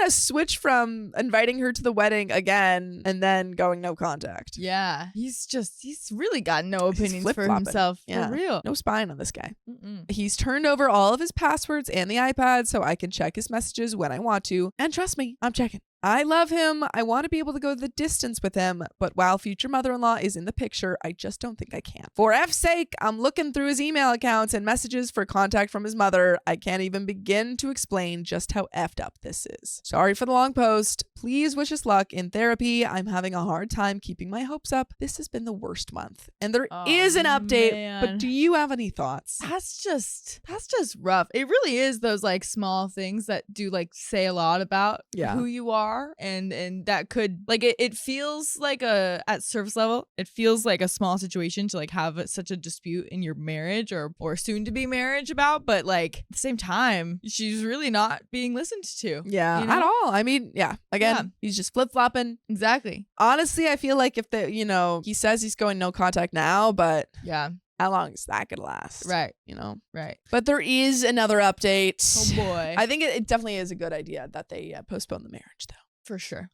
a switch from inviting her to the wedding again and then going no contact. Yeah. He's really got no opinions for himself. Yeah. For real. No spine on this guy. Mm-mm. He's turned over all of his passwords and the iPad so I can check his messages when I want to. And trust me, I'm checking. I love him. I want to be able to go the distance with him, but while future mother-in-law is in the picture, I just don't think I can. For F's sake, I'm looking through his email accounts and messages for contact from his mother. I can't even begin to explain just how effed up this is. Sorry for the long post. Please wish us luck in therapy. I'm having a hard time keeping my hopes up. This has been the worst month. And there is an update, but do you have any thoughts? That's just rough. It really is those like small things that do like say a lot about who you are, and that could like it feels like at surface level, it feels like a small situation to like have such a dispute in your marriage or soon to be marriage about, but like at the same time, she's really not being listened to. Yeah, you know? At all. I mean, again, he's just flip-flopping. Exactly. Honestly, I feel like if he says he's going no contact now, but how long is that gonna last? Right. Right. But there is another update. Oh boy. I think it definitely is a good idea that they postpone the marriage, though. For sure.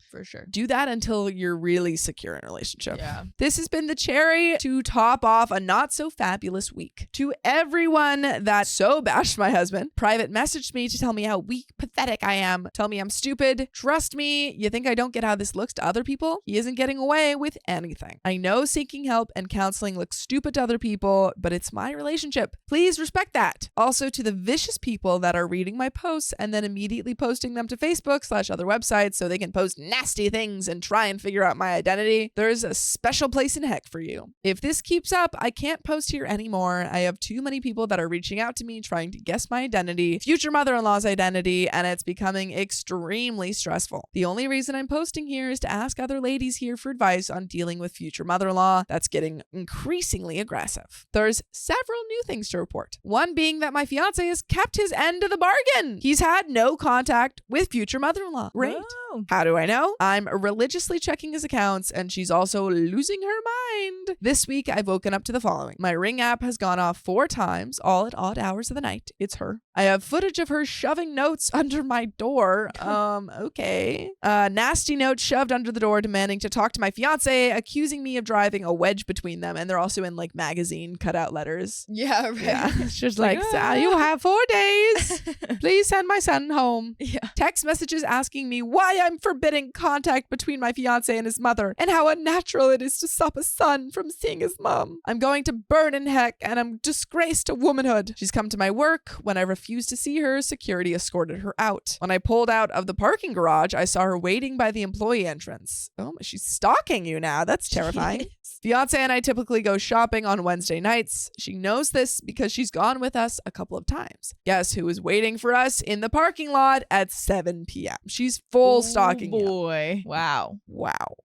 Do that until you're really secure in a relationship. Yeah. This has been the cherry to top off a not so fabulous week. To everyone that so bashed my husband, private messaged me to tell me how weak, pathetic I am, tell me I'm stupid. Trust me, you think I don't get how this looks to other people? He isn't getting away with anything. I know seeking help and counseling looks stupid to other people, but it's my relationship. Please respect that. Also, to the vicious people that are reading my posts and then immediately posting them to Facebook/other websites so they can post nasty things and try and figure out my identity, there's a special place in heck for you. If this keeps up, I can't post here anymore. I have too many people that are reaching out to me trying to guess my identity, future mother-in-law's identity, and it's becoming extremely stressful. The only reason I'm posting here is to ask other ladies here for advice on dealing with future mother-in-law that's getting increasingly aggressive. There's several new things to report. One being that my fiance has kept his end of the bargain. He's had no contact with future mother-in-law. Great. Oh. How do I know? I'm religiously checking his accounts, and she's also losing her mind. This week, I've woken up to the following. My Ring app has gone off 4 times, all at odd hours of the night. It's her. I have footage of her shoving notes under my door. Okay. Nasty notes shoved under the door demanding to talk to my fiance, accusing me of driving a wedge between them. And they're also in like magazine cutout letters. Yeah, right. Yeah. It's just like, you have 4 days. Please send my son home. Yeah. Text messages asking me why I'm forbidding contact between my fiance and his mother and how unnatural it is to stop a son from seeing his mom. I'm going to burn in heck and I'm disgraced to womanhood. She's come to my work. When I refused to see her, security escorted her out. When I pulled out of the parking garage, I saw her waiting by the employee entrance. Oh, she's stalking you now. That's terrifying. Fiance and I typically go shopping on Wednesday nights. She knows this because she's gone with us a couple of times. Guess who is waiting for us in the parking lot at 7 p.m. She's full stalking you. Boy. Wow.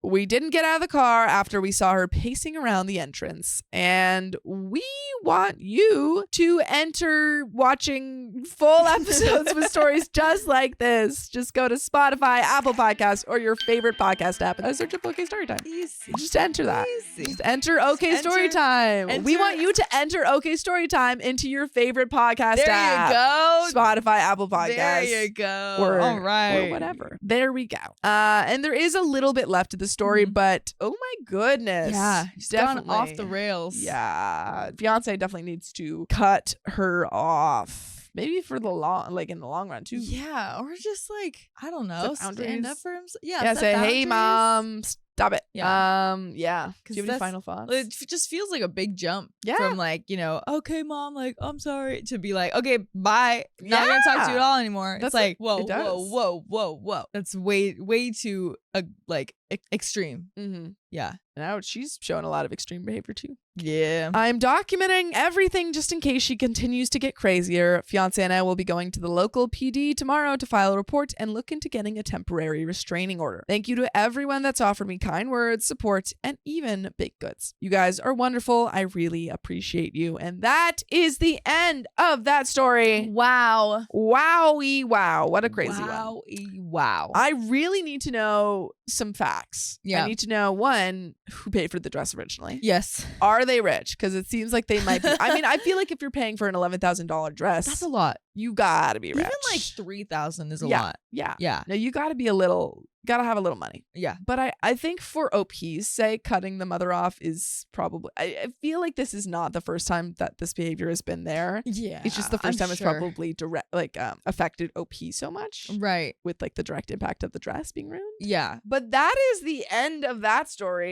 We didn't get out of the car after we saw her pacing around the entrance. And we want you to enter watching full episodes with stories just like this. Just go to Spotify, Apple Podcasts, or your favorite podcast app and search up OK Storytime. Easy. Just enter that. Easy. Just enter OK Storytime. We want you to enter OK Storytime into your favorite podcast app. There you go. Spotify, Apple Podcasts. There you go. All right. Or whatever. There we go. And there is a little bit left of the story, but oh my goodness. Yeah. She's gone off the rails. Yeah. Fiance definitely needs to cut her off. Maybe for the in the long run too. Yeah. Or just like, I don't know, stand up for himself. Yeah. Say, hey, mom, stop it. Yeah. Do you have any final thoughts? It just feels like a big jump. Yeah. From like, okay, mom, like, I'm sorry, to be like, okay, bye. Not gonna talk to you at all anymore. It's like, whoa. That's way too extreme. Mm-hmm. Yeah. Now she's showing a lot of extreme behavior too. Yeah. I'm documenting everything just in case she continues to get crazier. Fiance and I will be going to the local PD tomorrow to file a report and look into getting a temporary restraining order. Thank you to everyone that's offered me kind words, support, and even baked goods. You guys are wonderful. I really appreciate you. And that is the end of that story. Wow. Wowie wow. What a crazy one. Wow. I really need to know some facts. Yeah. I need to know, one, who paid for the dress originally. Yes. Are they rich? Because it seems like they might be. I mean, I feel like if you're paying for an $11,000 dress, that's a lot. you gotta be rich. Even like 3,000 is a Yeah. lot. Yeah. Yeah. No, you gotta have a little money. Yeah. But I think for OP's sake, cutting the mother off is probably, I feel like this is not the first time that this behavior has been there. Yeah. It's just the 1st time it's sure. probably affected OP so much. Right. With like the direct impact of the dress being ruined. Yeah. But that is the end of that story.